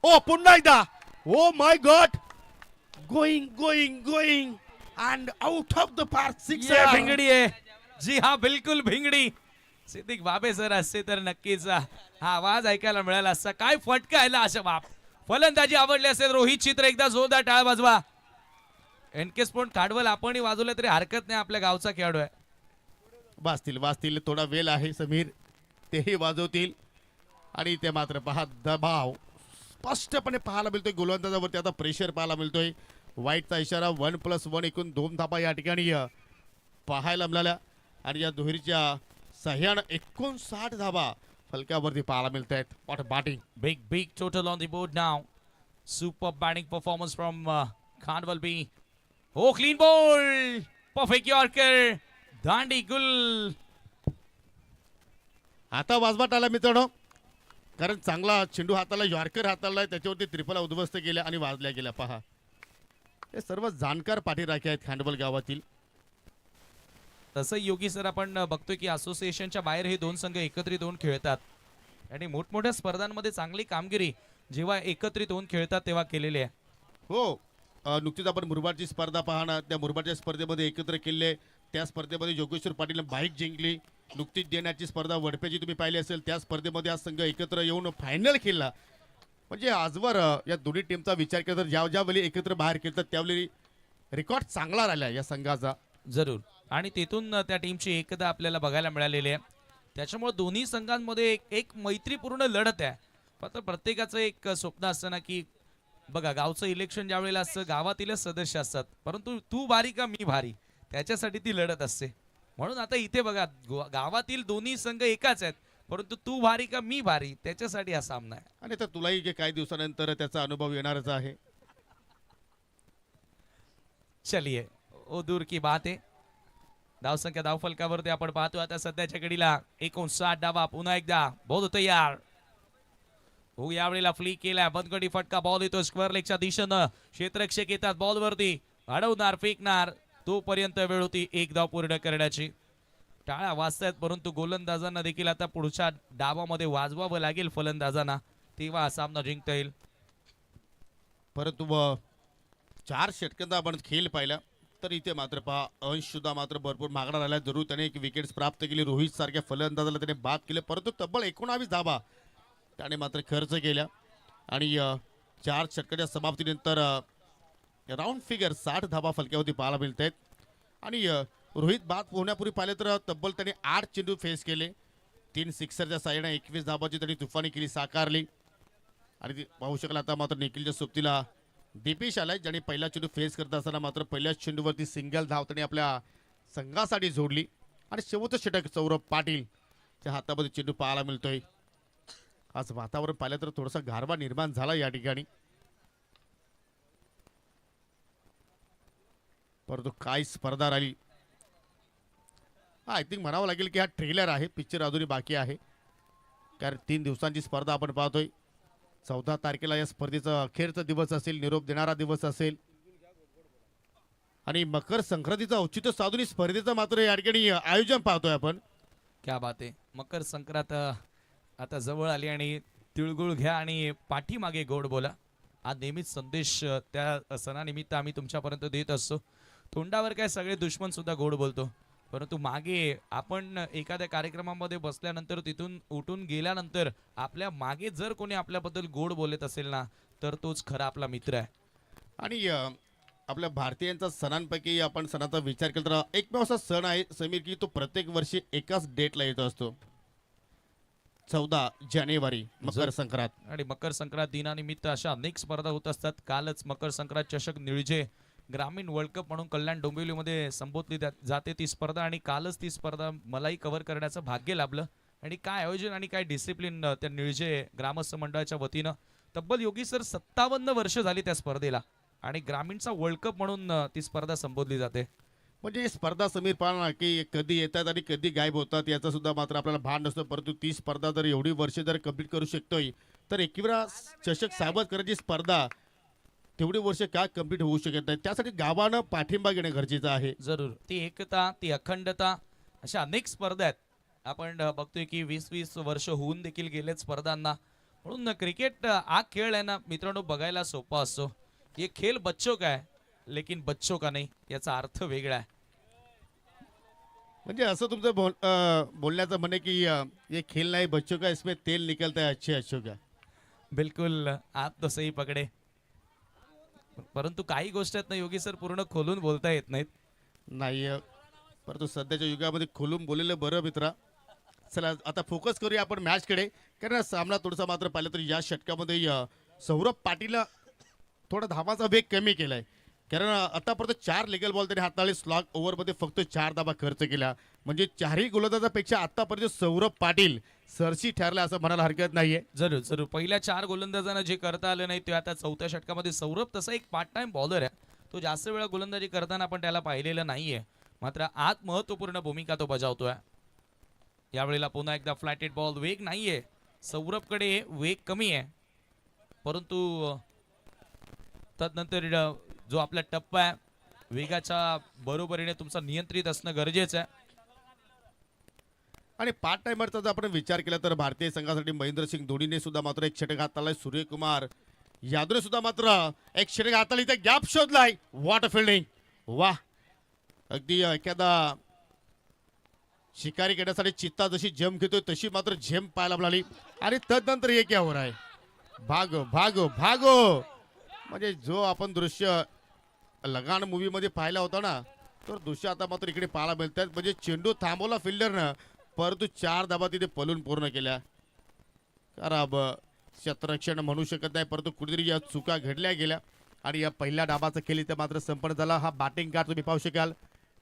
ओ, पुन्हा एकदा. Oh my God, going going going and out of the park. ये भिंगडी आहे. जी हा, बिलकुल भिंगडी. सिद्दीक बाबे सर असते तर नक्कीच हा आवाज ऐकायला मिळाला असता. काय फटका आला अशा बाप. फलंदाजी आवडली असेल रोहित चित्र, एकदा जोरदार टाळ वाजवा. एनके स्पोर्ट कांडवल आपणही वाजवलं तरी हरकत नाही, आपल्या गावचा खेळाडू आहे. वाजतील थोडा वेळ आहे समीर, तेही वाजवतील. आणि ते मात्र पहा, दबाव स्पष्टपणे पाहायला मिळतोय गोलंदाजावरती. आता प्रेशर पाहायला मिळतोय. वाईटचा इशारा. 1+1 एकूण 2 धाबा या ठिकाणी पाहायला मिळाल्या आणि या दुहेरीच्या सह्यानं 59 धाबा फलक्यावरती पाहायला मिळत आहेत. What batting. Big total on the board now. Super batting performance from Khanwal B. Oh, clean ball. Perfect Yorker. दांडी गुल. आता वाजवाट आला मित्रांनो, कारण चांगला चेंडू हाताला यॉर्कर हाताला त्याच्यावरती त्रिफला उद्ध्वस्त केल्या आणि वाजल्या गेल्या. पहा, हे सर्व जाणकार पाठीराखे आहेत खांडवल गावातील. तसं योगी सर आपण बघतोय की असोसिएशनच्या बाहेर हे दोन संघ एकत्रित होऊन खेळतात आणि मोठमोठ्या स्पर्धांमध्ये चांगली कामगिरी जेव्हा एकत्रित होऊन खेळतात तेव्हा केलेली आहे. हो, नुकतीच आपण मुरबाडची स्पर्धा पाहणार. त्या मुरबाडच्या स्पर्धेमध्ये एकत्र केले. त्या स्पर्धेमध्ये योगेश्वर पाटीलने बाईक जिंकली. नुकतीच देण्याची स्पर्धा वडप्याची तुम्ही पाहिली असेल, त्या स्पर्धेमध्ये आज संघ एकत्र येऊन फायनल खेळला. म्हणजे आजवर या दोन्ही टीमचा विचार केला तर ज्या वेळी एकत्र बाहेर केलं तर त्यावेळी रेकॉर्ड चांगला राहिला या संघाचा. जरूर. आणि तिथून त्या टीमची एकदा आपल्याला बघायला मिळालेली आहे. त्याच्यामुळे दोन्ही संघांमध्ये एक मैत्रीपूर्ण लढत आहे. मात्र प्रत्येकाचं एक स्वप्न असतं ना की बघा गावचं इलेक्शन ज्या वेळेला असतं गावातीलच सदस्य असतात, परंतु तू भारी का मी भारी त्याच्यासाठी ती लढत असते. म्हणून आता इथे बघा गावातील दोन्ही संघ एकाच आहेत, परंतु तू भारी का मी भारी त्याच्यासाठी हा सामना आहे. आणि आता तुलाही जे काही दिवसानंतर त्याचा अनुभव येणारच आहे. चलिए ओ दूर की बात आहे. धावसंख्या धावफलकावरती आपण पाहतो आता सध्याच्या घडीला 59 डावा. पुन्हा एकदा बॉल तयार हो, यावेळेला फ्लिक केला बंदगडी फटका. बॉल येतो स्क्वेअर लेगच्या दिशेनं. क्षेत्ररक्षक येतात बॉल वरती, अडवणार फेकणार. तोपर्यंत वेळ होती एक धाव पूर्ण करण्याची. टाळ्या वाजतायत, परंतु गोलंदाजांना देखील आता पुढच्या डावामध्ये वाजवावं लागेल फलंदाजांना, तेव्हा हा सामना जिंकता येईल. परंतु 4 षटकांचा आपण खेळ पाहिला तर इथे मात्र पहा अंश सुद्धा मात्र भरपूर मागणार आला. जरूर त्याने एक विकेट्स प्राप्त केली, रोहित सारख्या फलंदाजाला त्याने बाद केले, परंतु तब्बल 19 धावा त्याने मात्र खर्च केल्या. आणि 4 षटकाच्या समाप्तीनंतर राऊंड फिगर 60 धावा फलक्यावरती पाहायला मिळत आहेत. आणि रोहित बाद होण्यापूर्वी पाहिले तर तब्बल त्याने 8 चेंडू फेस केले, 3 सिक्सरच्या साह्याने 21 धावाची त्यांनी तुफानी केली साकारली. आणि पाहू शकाल आता मात्र निखिलच्या सोबतीला दीपेश आलाय, ज्याने पहिला चेंडू फेस करत असताना मात्र पहिल्याच चेंडूवरती सिंगल धाव त्याने आपल्या संघासाठी जोडली. आणि शेवटचं षटक सौरभ पाटील च्या हातामध्ये चेंडू पाहायला मिळतोय. आज वातावरण पाहिलं तर थोडासा गारवा निर्माण झाला या ठिकाणी, परंतु काय स्पर्धा राहिली. आय थिंक म्हणावं लागेल की हा ट्रेलर आहे, पिक्चर अजूनही बाकी आहे. कारण 3 दिवसांची स्पर्धा आपण पाहतोय. 14 तारखेला या स्पर्धेचा अखेरचा दिवस असेल, निरोप देणारा दिवस असेल. आणि मकर संक्रांतीचा औचित्य साधून स्पर्धेचं मात्र या ठिकाणी आयोजन पाहतोय आपण. क्या बात आहे. मकर संक्रांत आता जवळ आली आणि तिळगुळ घ्या आणि पाठीमागे गोड बोला हा नेहमीच संदेश त्या सणानिमित्त आम्ही तुमच्यापर्यंत देत असतो. तोंडावर काय सगळे दुश्मन सुद्धा गोड बोलतो, परंतु मागे आपण एखाद्या कार्यक्रमामध्ये बसल्यानंतर तिथून उठून गेल्यानंतर आपल्या मागे जर कोणी आपल्याबद्दल गोड बोलत असेल ना, तर तोच खरा आपला मित्र आहे. आणि आपल्या भारतीयांचा सणांपैकी आपण सणाचा विचार केला तर एकमेव असा सण आहे समीर की तो प्रत्येक वर्षी एकाच डेटला येत असतो, 14 जानेवारी मकर संक्रांत. आणि मकर संक्रांत दिनानिमित्त अशा अनेक स्पर्धा होत असतात. कालच मकर संक्रांत चषक निळजे ग्रामीण वर्ल्ड कप म्हणून कल्याण डोंबिवलीमध्ये संबोधली जाते ती स्पर्धा, आणि कालच ती स्पर्धा मलाही कव्हर करण्याचं भाग्य लाभलं. आणि काय आयोजन आणि काय डिसिप्लिन त्या निळजे ग्रामस्थ मंडळाच्या वतीनं. तब्बल योगी सर 57 वर्ष झाली त्या स्पर्धेला, आणि ग्रामीणचा वर्ल्ड कप म्हणून ती स्पर्धा संबोधली जाते. म्हणजे ही स्पर्धा समीर पाहना की कधी येतात आणि कधी गायब होतात याचा सुद्धा मात्र आपल्याला भान नसतं, परंतु ती स्पर्धा जर एवढी वर्ष जर कंप्लीट करू शकतोय तर 21 चषक साबत करायची स्पर्धा तेवढी वर्ष काय कंप्लीट होऊ शकत नाही. त्यासाठी गावानं पाठिंबा घेणं गरजेचं आहे. जरूर. ती एकता, ती अखंडता, अशा अनेक स्पर्धा आहेत. आपण बघतोय की 20-20 वर्ष होऊन देखील गेलेत स्पर्धांना. म्हणून क्रिकेट हा खेळ आहे ना मित्रांनो, बघायला सोपा असतो. ये खेळ बच्चों का है लेकिन बच्चों का नहीं, याचा अर्थ वेगळा आहे. म्हणजे असं तुमचं बोलण्याचं म्हणे की ये खेल नाही बच्चों का, इसमें तेल निकलता है अच्छे अच्छों का. बिलकुल आप तो सही पकडे. परंतु काही गोष्टी आहेत ना योगी सर पूर्ण खोलून बोलता येत नाहीत. नाही परंतु सध्याच्या युगामध्ये खोलून बोललेलं बरं मित्रा. चला आता फोकस करूया आपण मॅचकडे, कारण सामना थोडासा मात्र पाहिलं तर या षटकामध्ये सौरभ पाटीलला थोडा धावाचा वेग कमी केलाय. कारण आतापर्यंत 4 लेगल बॉल तरी हाताळले, स्लॉग ओव्हरमध्ये फक्त 4 धावा खर्च केला. म्हणजे 4ही गोलंदाजापेक्षा आतापर्यंत सौरभ पाटील सरशी ठरला असं म्हणायला हरकत नाहीये. जरूर जरूर. पहिल्या 4 गोलंदाजांना जे करता आलं नाही ते आता 4थ्या षटकामध्ये सौरभ तसा एक पार्ट टाइम बॉलर आहे. तो जास्त वेळा गोलंदाजी करताना आपण त्याला पाहिलेलं नाहीये, मात्र आत महत्त्वपूर्ण भूमिका तो बजावतोय. यावेळेला पुन्हा एकदा फ्लॅटेड बॉल. वेग नाहीये सौरभकडे, वेग कमी आहे, परंतु तदनंतर जो आपला टप्पा आहे वेगाच्या बरोबरीने तुमचा नियंत्रित असणं गरजेचं आहे. आणि पार्ट टाइमरचा जर आपण विचार केला तर भारतीय संघासाठी महेंद्रसिंग धोनीने सुद्धा मात्र एक षटक हाताळलाय. सूर्यकुमार यादवने सुद्धा मात्र एक षटक हाताळली, इथे गॅप शोधलाय. वॉट अ फिल्डिंग, वा. अगदी एखादा शिकारी घेण्यासाठी चित्ता जशी झेम घेतोय तशी मात्र झेम पाहायला मिळाली. आणि तदनंतर एक यावर आहे भागो भागो भागो म्हणजे जो आपण दृश्य लगान मूवी मध्ये पाहिला होता ना, तर दृश्य आता मात्र इकडे पाहायला मिळतात. म्हणजे चेंडू थांबवला फिल्डरनं, परंतु 4 धाबा तिथे पलून पूर्ण केल्या. खराब क्षेत्ररक्षण म्हणू शकत नाही, परंतु कुठेतरी या चुका घडल्या गेल्या आणि या पहिल्या डाबाचा खेळ इथे मात्र संपन्न झाला. हा बॅटिंग कार्ड तुम्ही पाहू शकाल.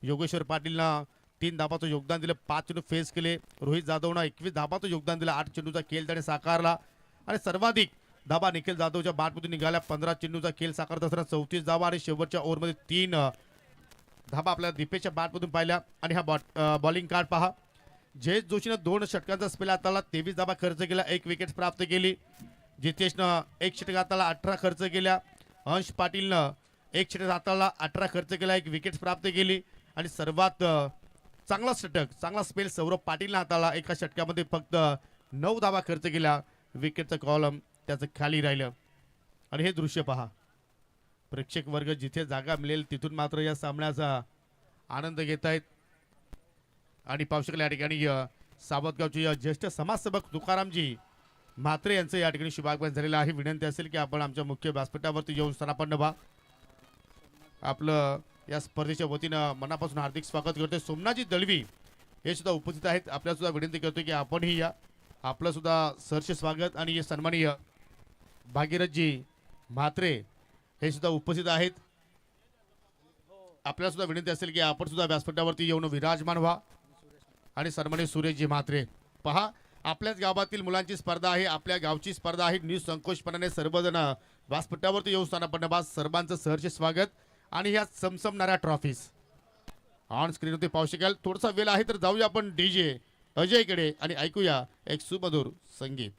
योगेश्वर पाटीलनं 3 धाबाचं योगदान दिलं, 5 चेंडू फेस केले. रोहित जाधवनं 21 धाबाचं योगदान दिलं, 8 चेंडूचा खेळ त्याने साकारला आणि सर्वाधिक धाबा निखिल जाधवच्या बॅटमधून निघाल्या. 15 चेंडूचा खेळ साकारत असताना 34 धाबा आणि शेवटच्या ओव्हरमध्ये 3 धाबा आपल्याला दीपेशच्या बॅटमधून पाहिल्या. आणि हा बॉलिंग कार्ड पहा. जयेश जोशीनं 2 षटकांचा स्पेल हाताळला, 23 धाबा खर्च केला, 1 विकेट प्राप्त केली. जितेशनं 1 षटक हाताळला, 18 खर्च केल्या. हंश पाटीलनं 1 षटक हाताळला, 18 खर्च केला, 1 विकेट प्राप्त केली. आणि सर्वात चांगला षटक, चांगला स्पेल सौरभ पाटीलनं हाताळला. एका षटकामध्ये फक्त 9 धाबा खर्च केला. विकेटचं कॉलम त्याचं खाली राहिलं. आणि हे दृश्य पहा. प्रेक्षक वर्ग जिथे जागा मिळेल तिथून मात्र या सामन्याचा आनंद घेत आहेत. आणि पाहू शकाल या ठिकाणी सावतगावचे ज्येष्ठ समाजसेवक तुकारामजी म्हात्रे यांचं या ठिकाणी शुभागमन झालेलं आहे. विनंती असेल की आपण आमच्या मुख्य व्यासपीठावरती येऊन स्थानापन्न व्हा. आपलं या स्पर्धेच्या वतीनं मनापासून हार्दिक स्वागत करतोय. सोमनाथजी दळवी हे सुद्धा उपस्थित आहेत. आपल्याला सुद्धा विनंती करतोय की आपणही या. आपलं सुद्धा सहर्ष स्वागत. आणि हे सन्माननीय भागीरथजी म्हात्रे हे सुद्धा उपस्थित आहेत. आपल्याला सुद्धा विनंती असेल की आपण सुद्धा व्यासपीठावरती येऊन विराजमान व्हा. आणि सन्माननीय सुरेशजी म्हात्रे पहा, आपल्याच गावातील मुलांची स्पर्धा आहे, आपल्या गावची स्पर्धा आहे. निसंकोचपणाने सर्वजण व्यासपीठावरती येऊन स्थानापन्न व्हा. सर्वांचं सहर्ष स्वागत. आणि ह्या समसमणाऱ्या ट्रॉफीज ऑन स्क्रीनवरती पाहू शकाल. थोडासा वेळ आहे तर जाऊया आपण डीजे अजयकडे आणि ऐकूया एक सुमधुर संगीत.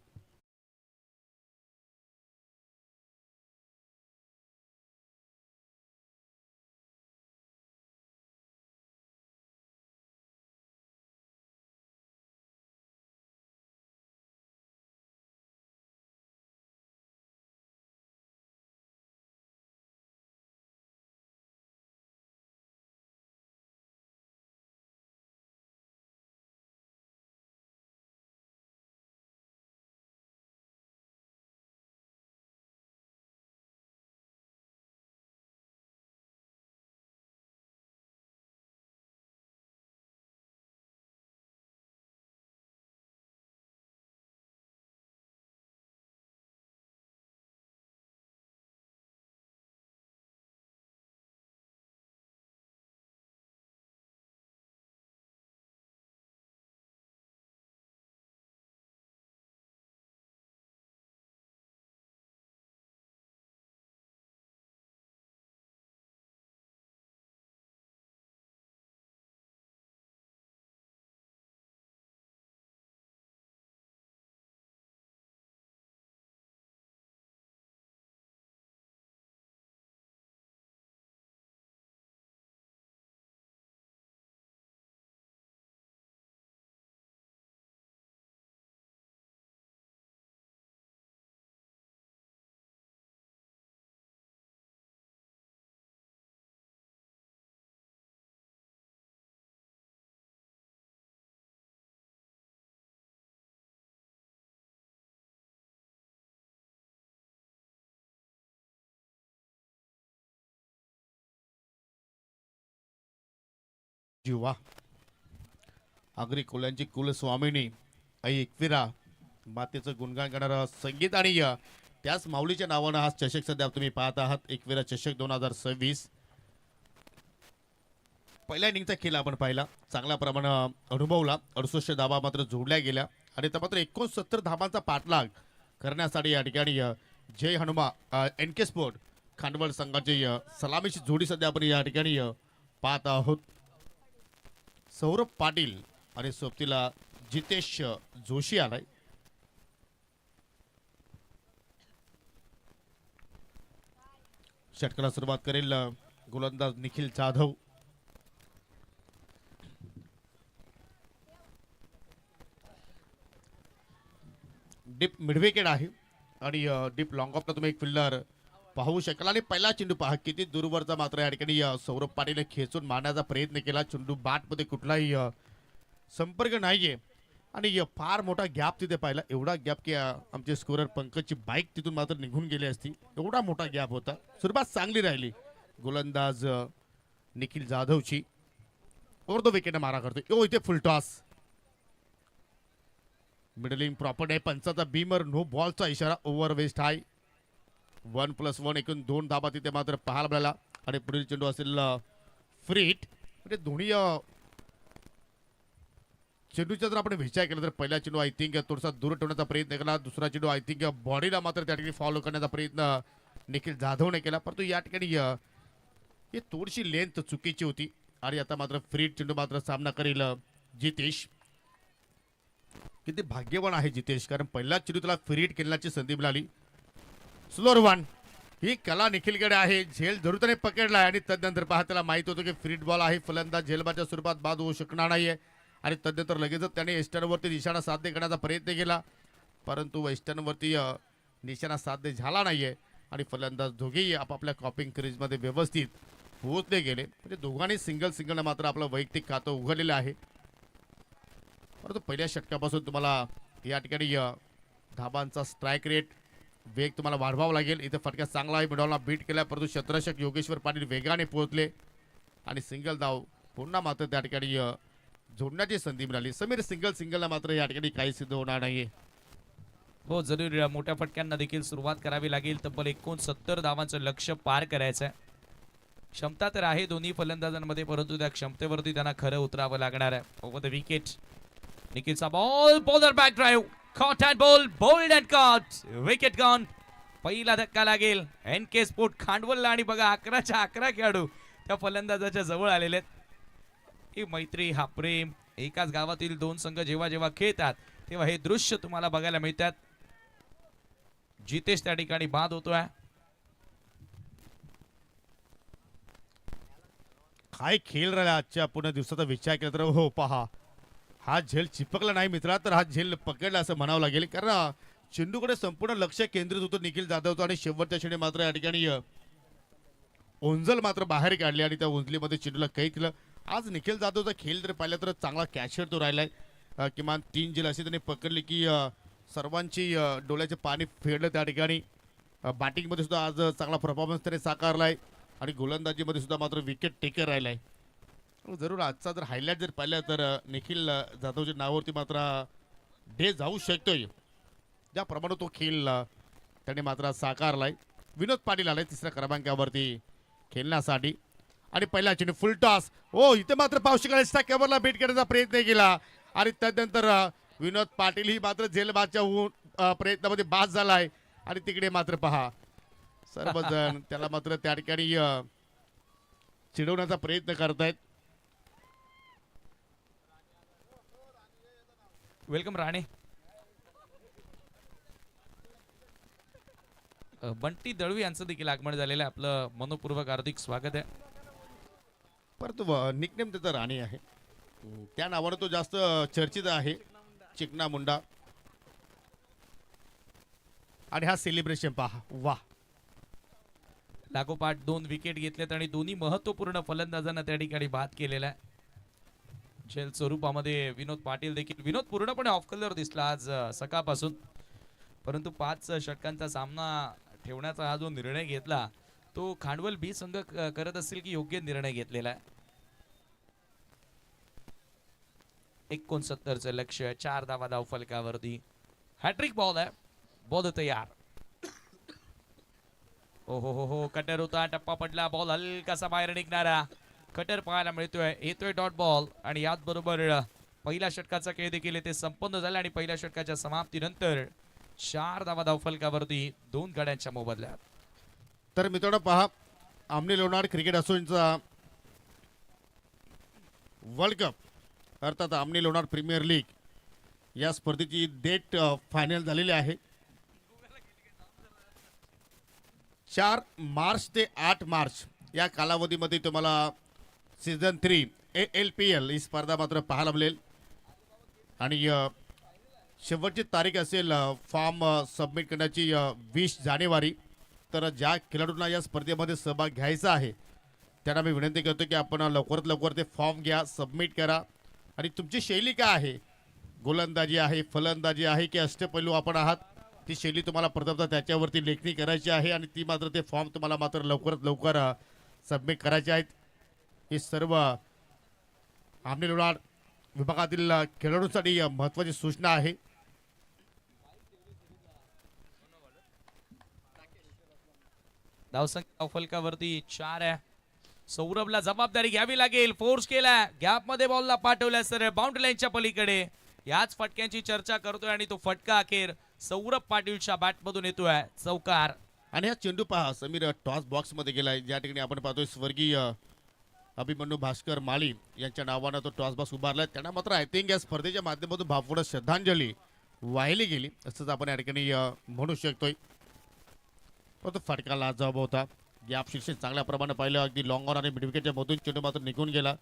जीवा आगरी कोल्यांची कुलस्वामिनी आई एकविरा मातेचं गुणगान करणारं संगीत. आणि त्याच माऊलीच्या नावानं हा चषक सध्या तुम्ही पाहत आहात. एकविरा चषक 2026. पहिल्या इनिंगचा खेळ आपण पाहिला, चांगल्या प्रमाणात अनुभवला. 68 धाबा मात्र जोडल्या गेल्या आणि त्या मात्र 69 धाबांचा पाठलाग करण्यासाठी या ठिकाणी जय हनुमा NK स्पोर्ट खांडवळ संघाची सलामीची जोडी सध्या आपण या ठिकाणी पाहत आहोत. सौरभ पाटील आणि सोबतीला जितेश जोशी आलाय. षटकाला सुरुवात करेल गोलंदाज निखिल जाधव. डीप मिडविकेट आहे आणि डीप लॉंग ऑफला तुम्ही एक फिल्डर पाहू शकाल. आणि पहिला चेंडू पहा किती दूरवरचा मात्र या ठिकाणी सौरभ पाटीलने खेचून मारण्याचा प्रयत्न केला. चेंडू बॅटमध्ये कुठलाही संपर्क नाहीये आणि फार मोठा गॅप तिथे पाहिला, एवढा गॅप की आमचे स्कोरर पंकजची बाईक तिथून मात्र निघून गेली असती, एवढा मोठा गॅप होता. सुरुवात चांगली राहिली. गोलंदाज निखिल जाधवची ओव्हर द विकेट मारा करतो. इथे फुल टॉस, मिडलिंग प्रॉपर आहे. पंचाचा बीमर, नो बॉलचा इशारा, ओव्हर वेस्ट हाय. 1+1 एकूण 2 धाबा तिथे मात्र पाहायला मिळाला. आणि पुढील चेंडू असेल फ्रीट. म्हणजे दोन्ही चेंडूचा जर आपण विचार केला तर पहिला चेंडू आय थिंक थोडासा दूर ठेवण्याचा प्रयत्न केला, दुसरा चेंडू आय थिंक बॉडीला मात्र त्या ठिकाणी फॉलो करण्याचा प्रयत्न निखिल जाधवने केला, परंतु या ठिकाणी ही थोडीशी लेंथ चुकीची होती. आणि आता मात्र फ्रीट चेंडू मात्र सामना करेल जितेश. किती भाग्यवान आहे जितेश, कारण पहिला चेंडू त्याला फ्रीट खेळण्याची संधी मिळाली. स्लोअर वन, ही कला निखिलकडे आहे. झेल जरूर त्याने पकडला आणि तदनंतर पहा त्याला माहित होतं की फ्रीट बॉल आहे, फलंदाज झेलबाच्या स्वरूपात बाद होऊ शकणार नाहीये. आणि तदनंतर लगेचच त्याने वेस्टर्नवरती निशाणा साध्य करण्याचा प्रयत्न केला, परंतु वेस्टर्नवरती निशाणा साध्य झाला नाहीये. आणि फलंदाज दोघेही आपापल्या कॉपिंग क्रीजमध्ये व्यवस्थित पोहोचले गेले. म्हणजे दोघांनी सिंगल मात्र आपलं वैयक्तिक खातं उघडलेलं आहे. परंतु पहिल्या षटकापासून तुम्हाला या ठिकाणी धाबांचा स्ट्राईक रेट, वेग तुम्हाला वाढवावा लागेल. इथे फटका चांगला आहे, मिडॉलला बीट केला, परंतु क्षेत्ररक्षक योगेश्वर पाटील वेगाने पोहोचले आणि सिंगल धाव पुन्हा मात्र त्या ठिकाणी जोडण्याची संधी मिळाली. समीर सिंगलला मात्र या ठिकाणी काही सिद्ध होणार नाहीये. हो जरूर मोठ्या फटक्यांना देखील सुरुवात करावी लागेल. तब्बल 69 धावांचं लक्ष्य पार करायचं आहे. क्षमता तर आहे दोन्ही फलंदाजांमध्ये, परंतु त्या क्षमतेवरती त्यांना खरं उतरावं लागणार आहे. ओव्हर द विकेट, निखिलचा ball, bowler back drive, caught and ball, bowled and caught, wicket gone. पहिला धक्का लागेल NK स्पोर्ट खांडवलला. आणि बघा 11च्या 11 खेळाडू त्या फलंदाजाच्या जवळ आलेले आहेत. ही मैत्री, हा प्रेम, एकाच गावातील दोन संघ जेव्हा जेव्हा खेळतात तेव्हा हे दृश्य तुम्हाला बघायला मिळतात. जितेश त्या ठिकाणी बाद होतोय. काय खेळ राहिला आजच्या पूर्ण दिवसाचा विचार केला तर हो पहा, हा झेल चिपकला नाही मित्रा, तर हा झेल पकडला असं म्हणावं लागेल. कारण चेंडूकडे संपूर्ण लक्ष केंद्रित होतं निखिल जाधवचं. आणि शेवटच्या क्षणी मात्र या ठिकाणी ओंजल मात्र बाहेर काढली आणि त्या ओंजलीमध्ये चेंडूला कैद केलं. आज निखिल जाधवचा खेळ जर पाहिला तर चांगला कॅचर तो राहिलाय. किमान 3 झेल अशी त्यांनी पकडली की सर्वांची डोळ्याचे पाणी फेडलं त्या ठिकाणी. बॅटिंगमध्ये सुद्धा आज चांगला परफॉर्मन्स त्याने साकारलाय आणि गोलंदाजीमध्ये सुद्धा मात्र विकेट टेकर राहिलाय. जरूर आजचा जर हायलाईट जर पाहिला तर निखिल जाधवच्या नावावरती मात्र डे जाऊ शकतोय. ज्याप्रमाणे तो खेळ त्याने मात्र साकारलाय. विनोद पाटील आलाय तिसऱ्या क्रमांकावरती खेळण्यासाठी. आणि पहिला चेंडू फुल टॉस, इथे मात्र पावशीकडे कव्हरला बीट करण्याचा प्रयत्न केला आणि तदनंतर विनोद पाटील ही मात्र झेलबादच्या प्रयत्नामध्ये बाद झालाय. आणि तिकडे मात्र पहा सर्वजण त्याला मात्र त्या ठिकाणी चिडवण्याचा प्रयत्न करतायत. वेलकम राणे. बंटी दळवी यांचं देखील आगमन झालेलं आहे. आपलं मनोपूर्वक हार्दिक स्वागत आहे. परंतु निकनेम त्याचा राणे आहे, त्या नावानं तो जास्त चर्चित आहे, चिकना मुंडा. आणि हा सेलिब्रेशन पहा, वाह. लागोपाठ 2 विकेट घेतलेत आणि दोन्ही महत्वपूर्ण फलंदाजांना त्या ठिकाणी बाद केलेला आहे. झेल स्वरूपामध्ये विनोद पाटील देखील, विनोद पूर्णपणे ऑफ कलर दिसला आज सकाळपासून, परंतु 5 षटकांचा सामना ठेवण्याचा हा जो निर्णय घेतला तो खांडवल बी संघ करत असेल की योग्य निर्णय घेतलेला आहे. 69चं लक्ष्य, 4 धावा धाव फलकावरती. हॅट्रिक बॉल आहे, बॉल तयार. हो कटर होता, टप्पा पडला, बॉल हलकासा बाहेर निघणारा कटर पाहायला मिळतोय. येतोय डॉट बॉल आणि याच बरोबर पहिल्या षटकाचा खेळ देखील ते संपन्न झाला. आणि पहिल्या षटकाच्या समाप्तीनंतर 4 धावा धाव फलकावरती 2 गड्यांच्या मोबदल्यात. तर मित्रांनो पहा, आमने लोणार क्रिकेट असोसिएशनचा वर्ल्ड कप अर्थात आमने लोणार प्रीमियर लीग या स्पर्धेची डेट फायनल झालेली आहे. 4 मार्च ते 8 मार्च या कालावधीमध्ये तुम्हाला सीझन 3 ALPL ही स्पर्धा मात्र पाहायला मिळेल. आणि शेवटची तारीख असेल फॉर्म सबमिट करण्याची 20 जानेवारी. तर ज्या खेळाडूंना या स्पर्धेमध्ये सहभाग घ्यायचा आहे त्यांना मी विनंती करतो की आपण लवकरात लवकर ते फॉर्म घ्या, सबमिट करा. आणि तुमची शैली काय आहे, गोलंदाजी आहे, फलंदाजी आहे की अष्टपैलू आपण आहात, ती शैली तुम्हाला प्रथमतः त्याच्यावरती लेखणी करायची आहे आणि ती मात्र ते फॉर्म तुम्हाला मात्र लवकरात लवकर सबमिट करायचे आहेत. ही सर्व आमने लोणार विभागातील खेळाडूंसाठी महत्त्वाची सूचना आहे. धावसंख्या फलकावरती 4 आहे. सौरभला जबाबदारी घ्यावी लागेल. फोर्स केला, गॅप मध्ये बॉलला पाठवल्या सर बाउंड्री लाईनच्या पलीकडे. याच फटक्यांची चर्चा करतोय आणि तो फटका अखेर सौरभ पाटीलच्या बॅट मधून येतोय. चौकार. आणि हा चेंडू पहा समीर टॉस बॉक्स मध्ये गेलाय. ज्या ठिकाणी आपण पाहतोय स्वर्गीय अभिमन्यू भास्कर माळी यांच्या नावानं तो टॉस बॉक्स उभारलाय. त्यांना मात्र आय थिंक या स्पर्धेच्या माध्यमातून भावपूर्ण श्रद्धांजली वाहिली गेली असंच आपण या ठिकाणी म्हणू शकतोय. तो फटका लाजवाब होता. गॅप शिक्षण चांगल्या प्रमाणे पाहिलं. अगदी लॉंग ऑन आणि मिड विकेटच्या मधून चेंडू मात्र निघून गेला.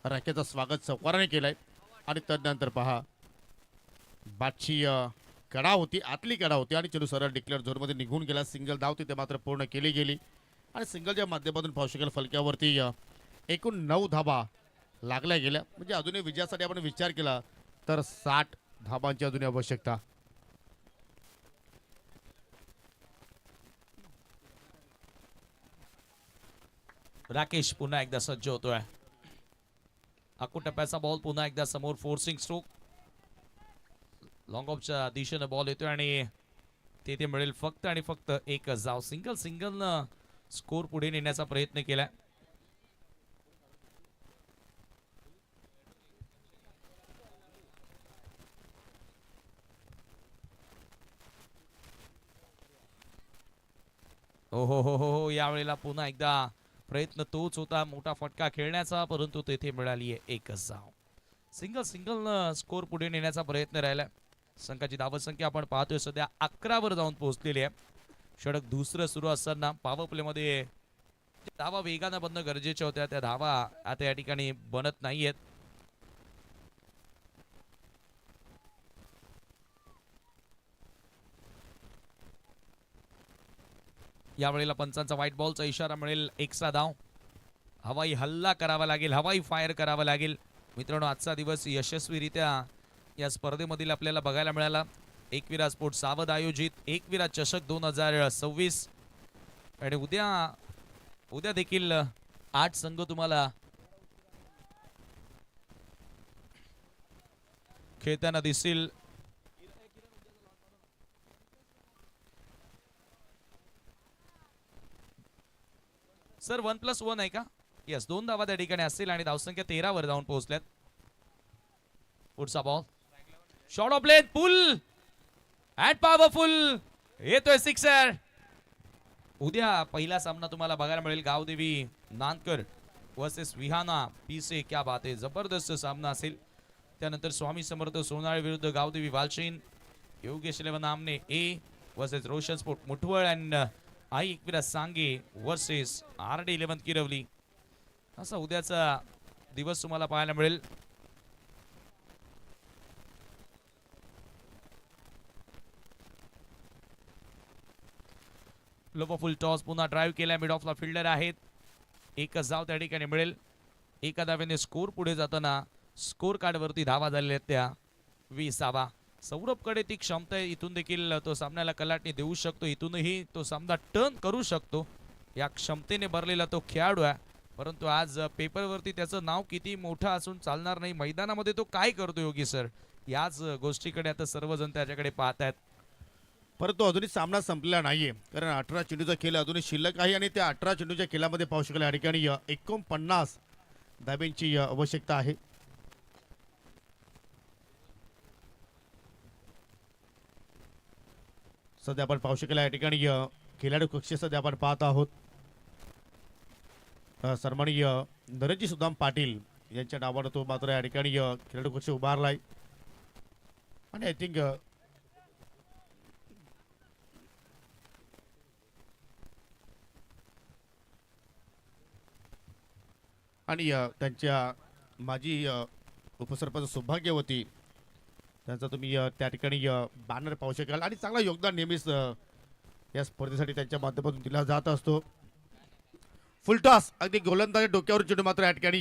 राखेचं स्वागत चौकाराने केलंय आणि तदनंतर पहा बादची कडा होती, आतली कडा होती आणि चेंडू सरळ डिक्लेअर झोनमध्ये निघून गेला. सिंगल धाव तिथे मात्र पूर्ण केली गेली आणि सिंगलच्या माध्यमातून पाहू शकेल फलक्यावरती एकूण 9 धाबा लागल्या गेल्या. म्हणजे अजूनही विजयासाठी आपण विचार केला तर 60 धाबांची अजूनही आवश्यकता. राकेश पुन्हा एकदा सज्ज होतोय. आखूड टप्प्याचा बॉल पुन्हा एकदा समोर. फोर्सिंग स्ट्रोक लॉंग ऑफच्या दिशेने बॉल येतोय आणि तेथे मिळेल फक्त आणि फक्त एक धाव. सिंगलनं स्कोर पुढे नेण्याचा प्रयत्न केलाय. हो यावेळेला पुन्हा एकदा प्रयत्न तोच होता, मोठा फटका खेळण्याचा, परंतु तेथे मिळाली आहे एकच धाव. सिंगल स्कोर पुढे नेण्याचा प्रयत्न राहिला. संघाची धावसंख्या आपण पाहतोय सध्या 11 वर जाऊन पोहोचलेली आहे. षटक दुसरं सुरू असताना पॉवर प्ले मध्ये धावा वेगानं बनणं गरजेच्या होत्या. त्या धावा आता या ठिकाणी बनत नाहीयेत. यावेळेला पंचांचा व्हाईट बॉलचा इशारा मिळेल. एक्स्ट्रा धाव. हवाई हल्ला करावा लागेल, हवाई फायर करावा लागेल. मित्रांनो, आजचा दिवस यशस्वीरित्या या स्पर्धेमधील आपल्याला बघायला मिळाला. एकविरा स्पोर्ट्स सावध आयोजित एकविरा चषक 2026 आणि उद्या देखील 8 संघ तुम्हाला खेळताना दिसतील. सर 1+1 आहे का? यस, 2 धावा त्या ठिकाणी असतील आणि धावसंख्या 13 वर जाऊन पोहोचल्यात. पुढचा ball shot of length pull and powerful येतोय सिक्सर. उद्या पहिला सामना तुम्हाला बघायला मिळेल. गावदेवी नांदकर वर्सेस विहाना पीसे. क्या बात आहे, जबरदस्त सामना असेल. त्यानंतर स्वामी समर्थ सोनाळे विरुद्ध Gavdevi वालचीन. Yogesh 11 Aamne A versus Roshan sport Muthwal and Aai Ekvira Sange versus RD 11 किरवली. असा उद्याचा दिवस तुम्हाला पाहायला मिळेल. लोबो फुल टॉस पुन्हा ड्राईव्ह केला. मिड ऑफला फिल्डर आहेत. एकच धाव त्या ठिकाणी मिळेल. एका धावेने स्कोर पुढे जाताना स्कोर कार्ड वरती धावा झालेल्या आहेत त्या 20 धावा. सौरभकडे ती क्षमता आहे. इथून देखील तो सामन्याला कलाटणी देऊ शकतो. इथूनही तो सामना टर्न करू शकतो. या क्षमतेने भरलेला तो खेळाडू आहे. परंतु आज पेपरवरती त्याचं नाव किती मोठं असून चालणार नाही. मैदानामध्ये तो काय करतो योगी सर, याच गोष्टीकडे आता सर्वजण त्याच्याकडे पाहत आहेत. परंतु अजूनही सामना संपलेला नाहीये, कारण 18 चेंडूचा खेळ अजूनही शिल्लक आहे आणि त्या 18 चेंडूच्या खेळामध्ये पाहू शकाल या ठिकाणी 49 धाब्यांची आवश्यकता आहे. सध्या आपण पाहू शकाल या ठिकाणी खेळाडू कक्ष सध्या आपण पाहत आहोत. सन्माननीय नरेंद्रजी सुदाम पाटील यांच्या नावानं तो मात्र या ठिकाणी खेळाडू कक्ष उभारलाय आणि आय थिंक आणि त्यांच्या माजी उपसरपंच सौभाग्यवती त्यांचा तुम्ही त्या ठिकाणी बॅनर पाहू शकाल आणि चांगला योगदान नेहमीच या स्पर्धेसाठी त्यांच्या माध्यमातून दिला जात असतो. फुलटॉस अगदी गोलंदाज डोक्यावर चेंडू मात्र या ठिकाणी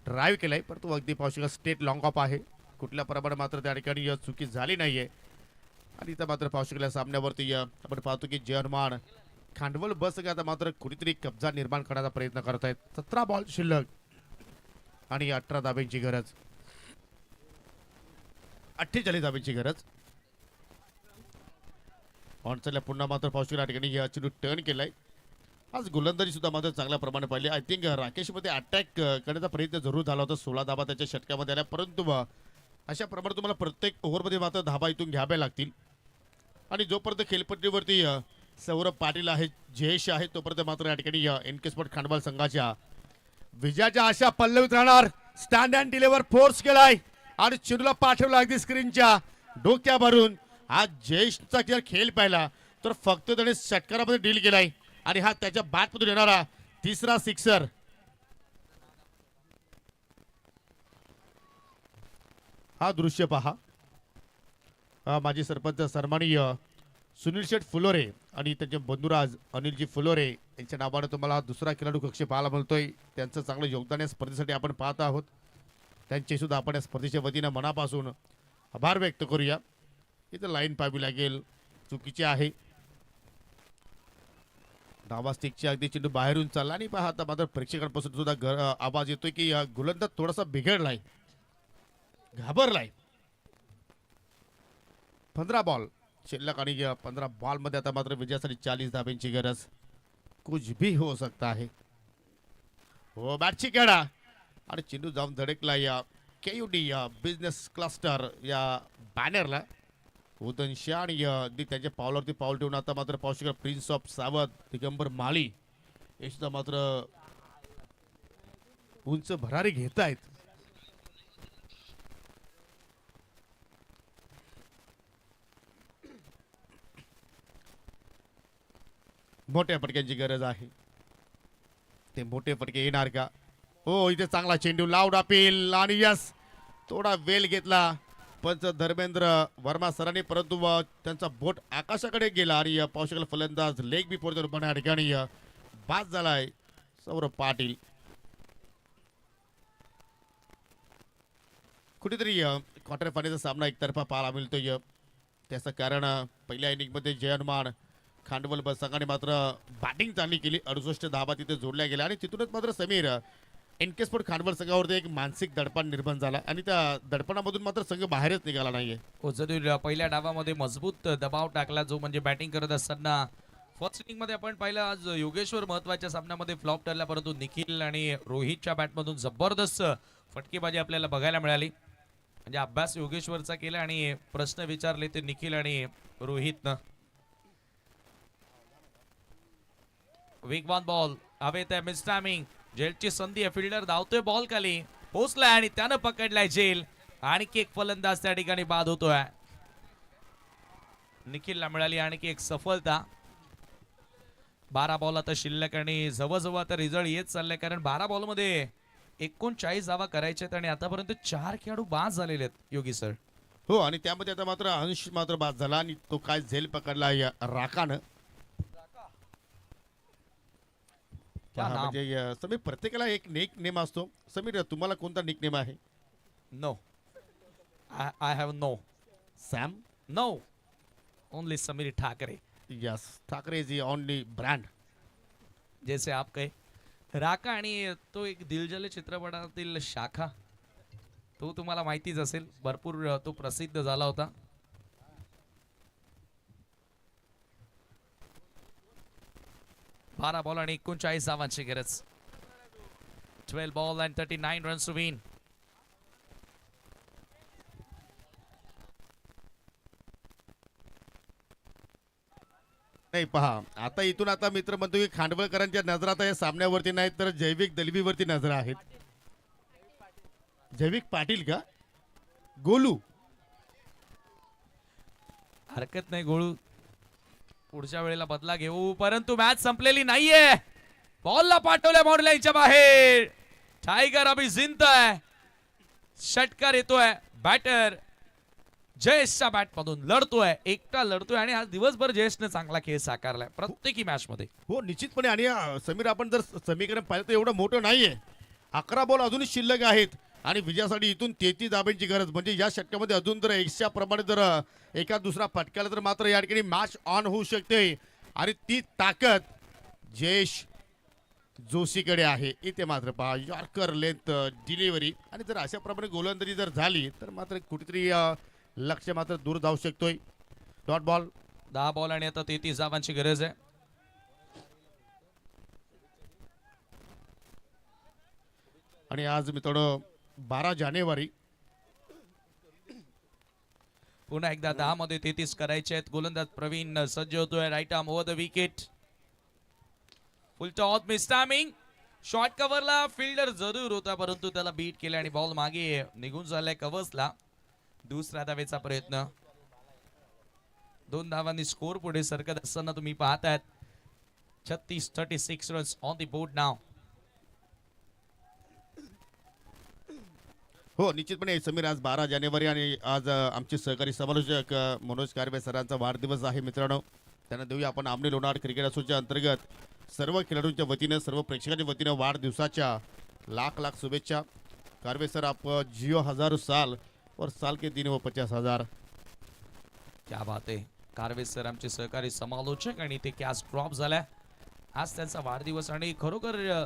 ड्राईव्ह केलाय परंतु अगदी पाहू शकाल स्टेट लॉंग ऑफ आहे. कुठल्या प्रमाणे मात्र त्या ठिकाणी चुकी झाली नाहीये. आणि इथं मात्र पाहू शकल्या सामन्यावरती आपण पाहतो की जय हनुमान खांडवल बस आता मात्र कुठेतरी कब्जा निर्माण करण्याचा प्रयत्न करत आहेत. 17 बॉल शिल्लक आणि 18 धाब्यांची गरज, 48 धाब्यांची गरज. ऑनसाइडला पुन्हा मात्र पाहू शकला ठिकाणी या चेंडू टर्न केलाय. आज गोलंदाजी सुद्धा मात्र चांगल्या प्रमाणे पाहिली. आय थिंक राकेश मध्ये अटॅक करण्याचा प्रयत्न जरूर झाला होता. 16 धाबा त्याच्या षटकामध्ये आल्या परंतु अशा प्रमाणे तुम्हाला प्रत्येक ओव्हरमध्ये मात्र धाबा इथून घ्याव्या लागतील. आणि जोपर्यंत खेळपट्टीवरती सौरभ पाटील आहे, जयेश आहे, तोपर्यंत मात्र या ठिकाणी एनके स्पोर्ट खांडवाल संघाच्या विजयाच्या आशा पल्लवीत राहणार. स्टँड अँड डिलिव्हर फोर्स केलाय आणि चेंडूला पाठवला अगदी स्क्रीनच्या डोक्यावरून. आज जयेशचा जर खेळ पाहिला तर फक्त त्याने षटकारामध्ये डील केलाय आणि हा त्याच्या बॅटमधून येणारा तिसरा सिक्सर. हा दृश्य पहा. माजी सरपंच सन्माननीय सुनील शेठ फुलोरे आणि त्यांचे बंधुराज अनिलजी फुलोरे यांच्या नावाने तुम्हाला दुसरा खेळाडू कक्ष पाहायला मिळतोय. त्यांचं चांगलं योगदान या स्पर्धेसाठी आपण पाहत आहोत. त्यांचे सुद्धा आपण या स्पर्धेच्या वतीनं मनापासून आभार व्यक्त करूया. इथं लाईन पाहावी लागेल, चुकीची आहे. डावा स्टिकची अगदी चेंडू बाहेरून चालला आणि पहा आता मात्र प्रेक्षकांपासून सुद्धा आवाज येतोय की गोलंदाज थोडासा बिघडलाय, घाबरलाय. 15 बॉल शिल्लक आणि 15 बॉल मध्ये आता मात्र विजयासाठी 40 धाब्यांची गरज. कुछ भी हो सकता है. हो बॅटची खेळा आणि चेंडू जाऊन धडकला या केयुडी या बिझनेस क्लस्टर या बॅनरला. उदन शाह आणि त्यांच्या पावलावरती पाऊल ठेवून आता मात्र पाहू शकाल प्रिन्स ऑफ सावध दिगंबर माळी हे सुद्धा मात्र उंच भरारी घेत आहेत. मोठ्या फटक्यांची गरज आहे. ते मोठे फटके येणार का? हो इथे चांगला चेंडू लाऊड अपील आणि यस थोडा वेल घेतला पंच धर्मेंद्र वर्मा सरांनी परंतु त्यांचा बोट आकाशाकडे गेला आणि पाहू शकाल फलंदाज लेग बिफोर द रूपाने या ठिकाणी बाद झालाय सौरभ पाटील. कुठेतरी क्वार्टर फायनलचा सामना एकतर्फा पाहायला मिळतोय. त्याचं कारण पहिल्या इनिंगमध्ये जय हनुमान खांडवल बस संघाने मात्र बॅटिंग चांगली केली. 68 धाबा तिथे जोडल्या गेल्या आणि तिथूनच मात्र समीर एनके स्पोर्ट खांडवल संघावरती एक मानसिक दडपण निर्माण झाला आणि त्या दडपणामधून मात्र संघ बाहेरच निघाला नाहीये. जरूर पहिल्या डावामध्ये मजबूत दबाव टाकला जो म्हणजे बॅटिंग करत असताना फर्स्ट इनिंग मध्ये आपण पाहिलं. आज योगेश्वर महत्वाच्या सामन्यामध्ये फ्लॉप ठरला परंतु निखिल आणि रोहितच्या बॅटमधून जबरदस्त फटकेबाजी आपल्याला बघायला मिळाली. म्हणजे अभ्यास योगेश्वरचा केला आणि प्रश्न विचारले ते निखिल आणि रोहितनं. वेगवान बॉल हवेत आहे, मिस टायमिंग. जेलची संधी आहे, फिल्डर धावतोय बॉल खाली पोहोचलाय आणि त्यानं पकडलाय जेल. आणखी एक फलंदाज त्या ठिकाणी बाद होतोय. निखिलला मिळाली आणखी एक सफलता. 12 बॉल आता शिल्लक आणि जवळजवळ आता रिझल्ट येत चाललाय कारण 12 बॉल मध्ये 39 धावा करायच्या आहेत आणि आतापर्यंत 4 खेळाडू बाद झालेले आहेत योगी सर. हो आणि त्यामध्ये आता मात्र अंश मात्र बाद झाला आणि तो काय झेल पकडला या राकानं. म्हणजे समीर प्रत्येकाला एक निक नेम असतो. समीर तुम्हाला कोणता निक नेम आहे? No I have no. Sam? No only Sameer Thackeray. Yes Thackeray is only brand. जैसे आप कहे. राका आणि तो एक दिलजले चित्रपटातील शाखा तो तुम्हाला माहितीच असेल. भरपूर तो प्रसिद्ध झाला होता. बारा बॉल आणि 39 धावांची गरज. 12 ball and 39 runs to win. नाही पहा आता इथून आता मित्र म्हणतो की खांडवळकरांच्या नजर आता या सामन्यावरती नाही तर जैविक दलबीवरती नजर आहेत. जैविक पाटील का? गोलू हरकत नाही गोळू पुढच्या वेळेला बदला घेऊ परंतु मॅच संपलेली नाहीये. बॉलला पाठवल्या बाउंड्री लाईनच्या बाहेर. टायगर अभि जिंकतोय. षटकार येतोय. बॅटर जयेशच्या बॅट मधून लढतोय. एकटा लढतोय आणि आज दिवसभर जयेशने चांगला खेळ साकारलाय प्रत्येकी मॅच मध्ये. हो निश्चितपणे. आणि समीर आपण जर समीकरण पाहिलं तर एवढं मोठं नाहीये 11 बॉल अजूनही शिल्लक आहेत आणि विजयासाठी इथून 33 धाब्यांची गरज. म्हणजे या षटकामध्ये अजून जर 100 प्रमाणे जर एका दुसरा फटकाला तर मात्र या ठिकाणी मॅच ऑन होऊ शकते आणि ती ताकद जयेश जोशीकडे आहे. इथे मात्र पहा यॉर्कर लेंथ डिलिव्हरी आणि जर अशा प्रमाणे गोलंदाजी जर झाली तर मात्र कुठेतरी लक्ष मात्र दूर जाऊ शकतोय. डॉट बॉल 10 बॉल आणि आता 33 धावांची गरज आहे. आणि आज मित्रांनो 12 जानेवारी पुन्हा एकदा 10 मध्ये 33 करायचे आहेत. गोलंदाज प्रवीण सज्ज होतोय. Right arm over the wicket. Full toss miss timing. Short कव्हरला फिल्डर जरूर होता परंतु त्याला बीट केले आणि बॉल मागे निघून झालाय कव्हर्सला. दुसऱ्या धावेचा प्रयत्न. 2 धावांनी स्कोर पुढे सरकत असताना तुम्ही पाहतायत 36 रन्स ऑन द बोर्ड नाव. हो निश्चितपणे समीर आज 12 जानेवारी आणि आज आमचे सहकारी समालोचक मनोज कारवे सरांचा वाढदिवस आहे मित्रांनो. त्यांना देऊया आपण आमने लोणार क्रिकेट असोसिएशनच्या अंतर्गत सर्व खेळाडूंच्या वतीनं सर्व प्रेक्षकांच्या वतीनं वाढदिवसाच्या लाख लाख शुभेच्छा. कारवे सर आप जियो 1000 साल और साल के दिन वो 50,000. क्या बात आहे. कारवे सर आमचे सहकारी समालोचक आणि ते कॅच ड्रॉप झालाय. आज त्यांचा वाढदिवस आणि खरोखर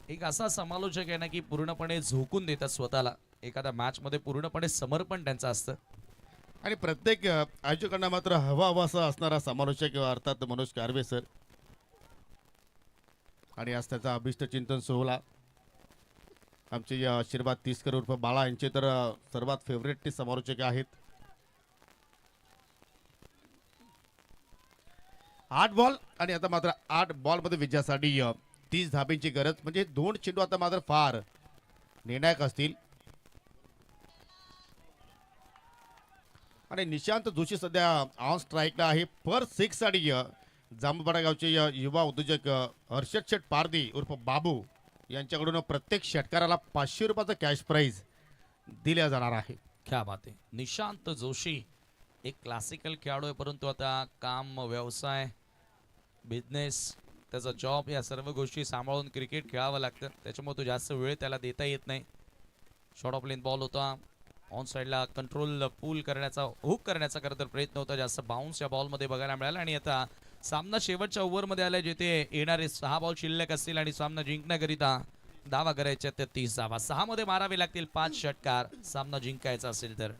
एक असा समालोचक आहे ना की पूर्णपणे झोकून देतात स्वतःला. एखाद्या मॅच मध्ये पूर्णपणे समर्पण त्यांचं असतं. आणि प्रत्येक आयोजकांना मात्र हवा हवासा असणारा समालोचक अर्थात मनोज कारवे सर. आणि आज त्याचा अभिष्ट चिंतन सोहळा आमचे आशीर्वाद तिसकर उर्फ बाळा यांचे तर सर्वात फेवरेट समालोचक आहेत. 8 बॉल आणि आता मात्र 8 बॉल मध्ये विजयासाठी 30 धाब्यांची गरज. म्हणजे 2 चेंडू आता मात्र फार निर्णायक असतील. आणि निशांत जोशी सध्या ऑन स्ट्राईकला आहे. पर 6 साठी जांबूपाडा गावचे युवा उद्योजक हर्षद शेठ पारदी उर्फ बाबू यांच्याकडून प्रत्येक षटकाराला 500 रुपयाचा कॅश प्राइज दिल्या जाणार आहे. क्या बात आहे. निशांत जोशी एक क्लासिकल खेळाडू आहे परंतु आता काम व्यवसाय बिझनेस त्याचा जॉब या सर्व गोष्टी सांभाळून क्रिकेट खेळावं लागतं. त्याच्यामुळे तो जास्त वेळ त्याला देता येत नाही. शॉर्ट ऑफ लेन बॉल होता. ऑन साईडला कंट्रोल पूल करण्याचा हुक करण्याचा खरं तर प्रयत्न होता. जास्त बाउन्स या बॉलमध्ये बघायला मिळाला आणि आता सामना शेवटच्या ओव्हरमध्ये आलाय जिथे येणारे 6 बॉल शिल्लक असतील आणि सामना जिंकण्याकरिता धावा करायच्या त्या 30 धावा 6 मध्ये मारावे लागतील. 5 षटकार सामना जिंकायचा असेल तर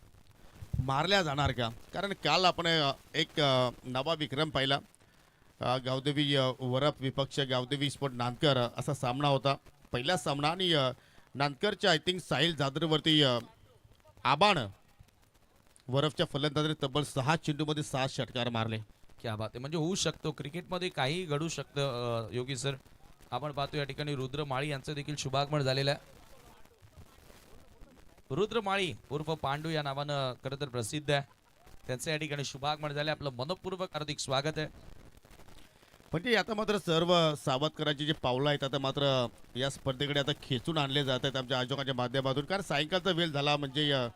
मारल्या जाणार का? कारण काल आपण एक नवा विक्रम पाहिला. गावदेवी वरप विपक्ष गावदेवी स्पोर्ट नांदकर असा सामना होता. पहिला सामना आणि नांदकरच्या आय थिंक साहिल जाधववरती आबाण वरफच्या फलंदाजाने तब्बल 6 चेंडूमध्ये 7 षटकार मारले. क्या बात आहे. म्हणजे होऊ शकतो क्रिकेटमध्ये काही घडू शकतं. योगी सर आपण पाहतो या ठिकाणी रुद्र माळी यांचं देखील शुभागमन झालेलं आहे. रुद्र माळी उर्फ पांडू या नावानं खरं तर प्रसिद्ध आहे. त्यांचं या ठिकाणी शुभागमन झाले. आपलं मनपूर्वक हार्दिक स्वागत आहे. म्हणजे आता मात्र सर्व सावधकरांची जी पावलं आहेत आता मात्र या स्पर्धेकडे आता खेचून आणले जात आहेत आमच्या आयोजकांच्या माध्यमातून. कारण सायंकाळचा वेळ झाला म्हणजे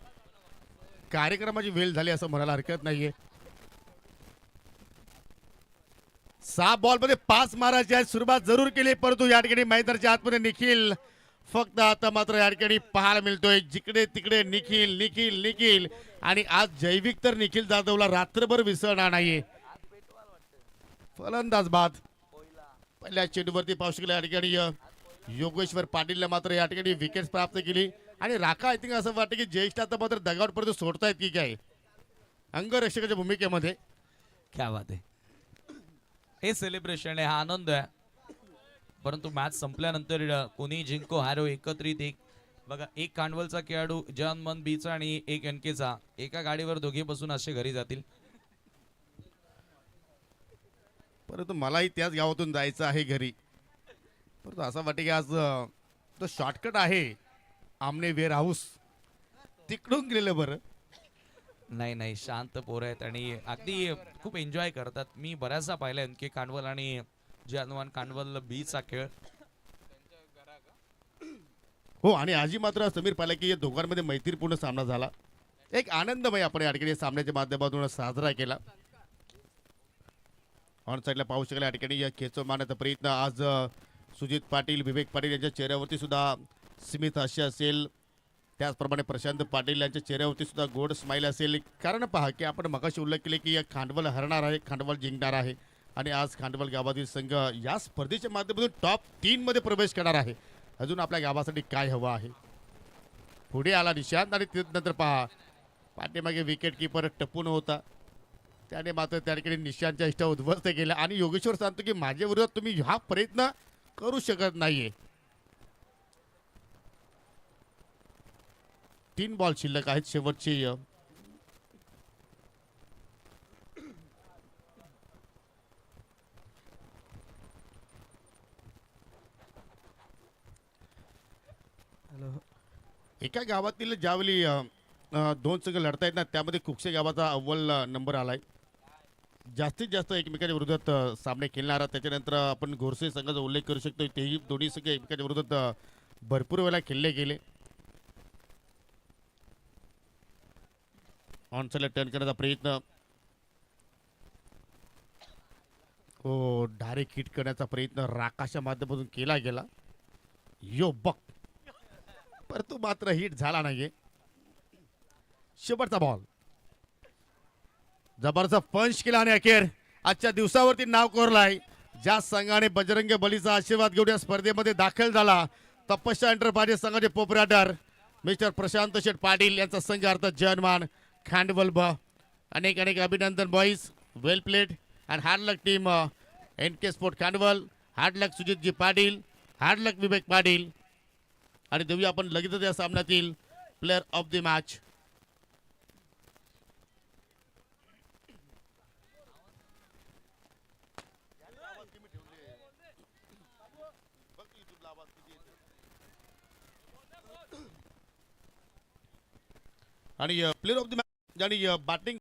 कार्यक्रमाची वेळ झाली असं म्हणायला हरकत नाहीये. 6 बॉल मध्ये 5 मारायची आहे. सुरुवात जरूर केली परंतु या ठिकाणी मैदानाच्या आतमध्ये निखिल फक्त आता मात्र या ठिकाणी पाहायला मिळतोय जिकडे तिकडे निखिल निखिल निखिल. आणि आज जैविक तर निखिल जाधवला रात्रभर विसरणार नाहीये. फलंदाज बाद पहिल्या चेंडूवरती पाहू शकले या ठिकाणी योगेश्वर पाटीलला मात्र या ठिकाणी विकेट प्राप्त केली. आणि राखा आय थिंक असं वाटतं की ज्येष्ठ आता मात्र डगआउट पर्यंत सोडतायत की काय अंगरक्षकाच्या भूमिकेमध्ये. क्या बात आहे. हे सेलिब्रेशन आहे. हा आनंद आहे. परंतु मॅच संपल्यानंतर कोणी जिंको हारो एकत्रित एक बघा एक कांडवलचा खेळाडू जन मन बीचा आणि एक एनकेचा एका गाडीवर दोघे बसून असे घरी जातील. परंतु मलाही त्याच गावातून जायचं आहे घरी. परंतु असं वाटतं की आज तो शॉर्टकट आहे आमने वेअर हाऊस तिकडून गेलेलं बरं. नाही नाही शांत पोरं आहेत आणि अगदी खूप एन्जॉय करतात. मी बऱ्याचदा पाहिलं एनके कांडवल आणि जानवान कांडवल बीचा खेळ. हो आणि आजी मात्र समीर पाहिलं की या दोघांमध्ये मैत्रीपूर्ण सामना झाला. एक आनंदमय आपण या ठिकाणी सामन्याच्या माध्यमातून साजरा केला. ऑन साईडला पाहू शकला या ठिकाणी या खेचो मारण्याचा प्रयत्न आज सुजित पाटील, विवेक पाटील यांच्या चेहऱ्यावरती सुद्धा स्मित हास्य असेल, त्याचप्रमाणे प्रशांत पाटील यांच्या चेहऱ्यावरती सुद्धा गोड स्माईल असेल. कारण पहा की आपण मगाशी उल्लेख केले की खांडवल हरणार आहे, खांडवल जिंकणार आहे आणि आज खांडवल गावातील संघ या स्पर्धेच्या माध्यमातून टॉप 3 मध्ये प्रवेश करणार आहे. अजून आपल्या गावासाठी काय हवं आहे. पुढे आला निशांत आणि त्यानंतर पहा पाठीमागे विकेट किपर टपून होता, त्याने मात्र त्या ठिकाणी निशांतच्या इष्टा उद्ध्वस्त केल्या आणि योगेश्वर सांगतो की माझ्या विरोधात तुम्ही हा प्रयत्न करू शकत नाहीये. 3 बॉल शिल्लक आहेत शेवटचे. एका गावातील ज्यावेळी 2 संघ लढतायत ना, त्यामध्ये कुक्षे गावाचा अव्वल नंबर आलाय. जास्तीत जास्त एकमेकांच्या विरोधात सामने खेळणारा. त्याच्यानंतर आपण घोरसे संघाचा उल्लेख करू शकतो, तेही दोन्ही संघ एकमेकांच्या विरोधात भरपूर वेळा खेळले गेले. ऑनसाइडला टर्न करण्याचा प्रयत्न, हो डायरेक्ट हिट करण्याचा प्रयत्न राकाशच्या माध्यमातून केला गेला. यो बक, परंतु मात्र हिट झाला नाहीये. शेवटचा बॉल जबरदस्त पंच केला आणि अखेर आजच्या दिवसावरती नाव कोरलाय. ज्या संघाने बजरंग बलीचा आशीर्वाद घेऊन या स्पर्धेमध्ये दाखल झाला, तपस्या एंटरप्राइजेस संघाचे पोपराटर मिस्टर प्रशांत शेठ पाटील यांचा संघ अर्थात जयमान खांडवल ब. अनेक अनेक अभिनंदन boys, well played and hard luck team NK sport Khandwal. Hard luck सुजितजी पाटील, हार्ड लक विवेक पाटील. आणि देऊया आपण लगेचच या सामन्यातील प्लेअर ऑफ द मॅच. आणि प्लेअर ऑफ द मॅच आणि बॅटिंग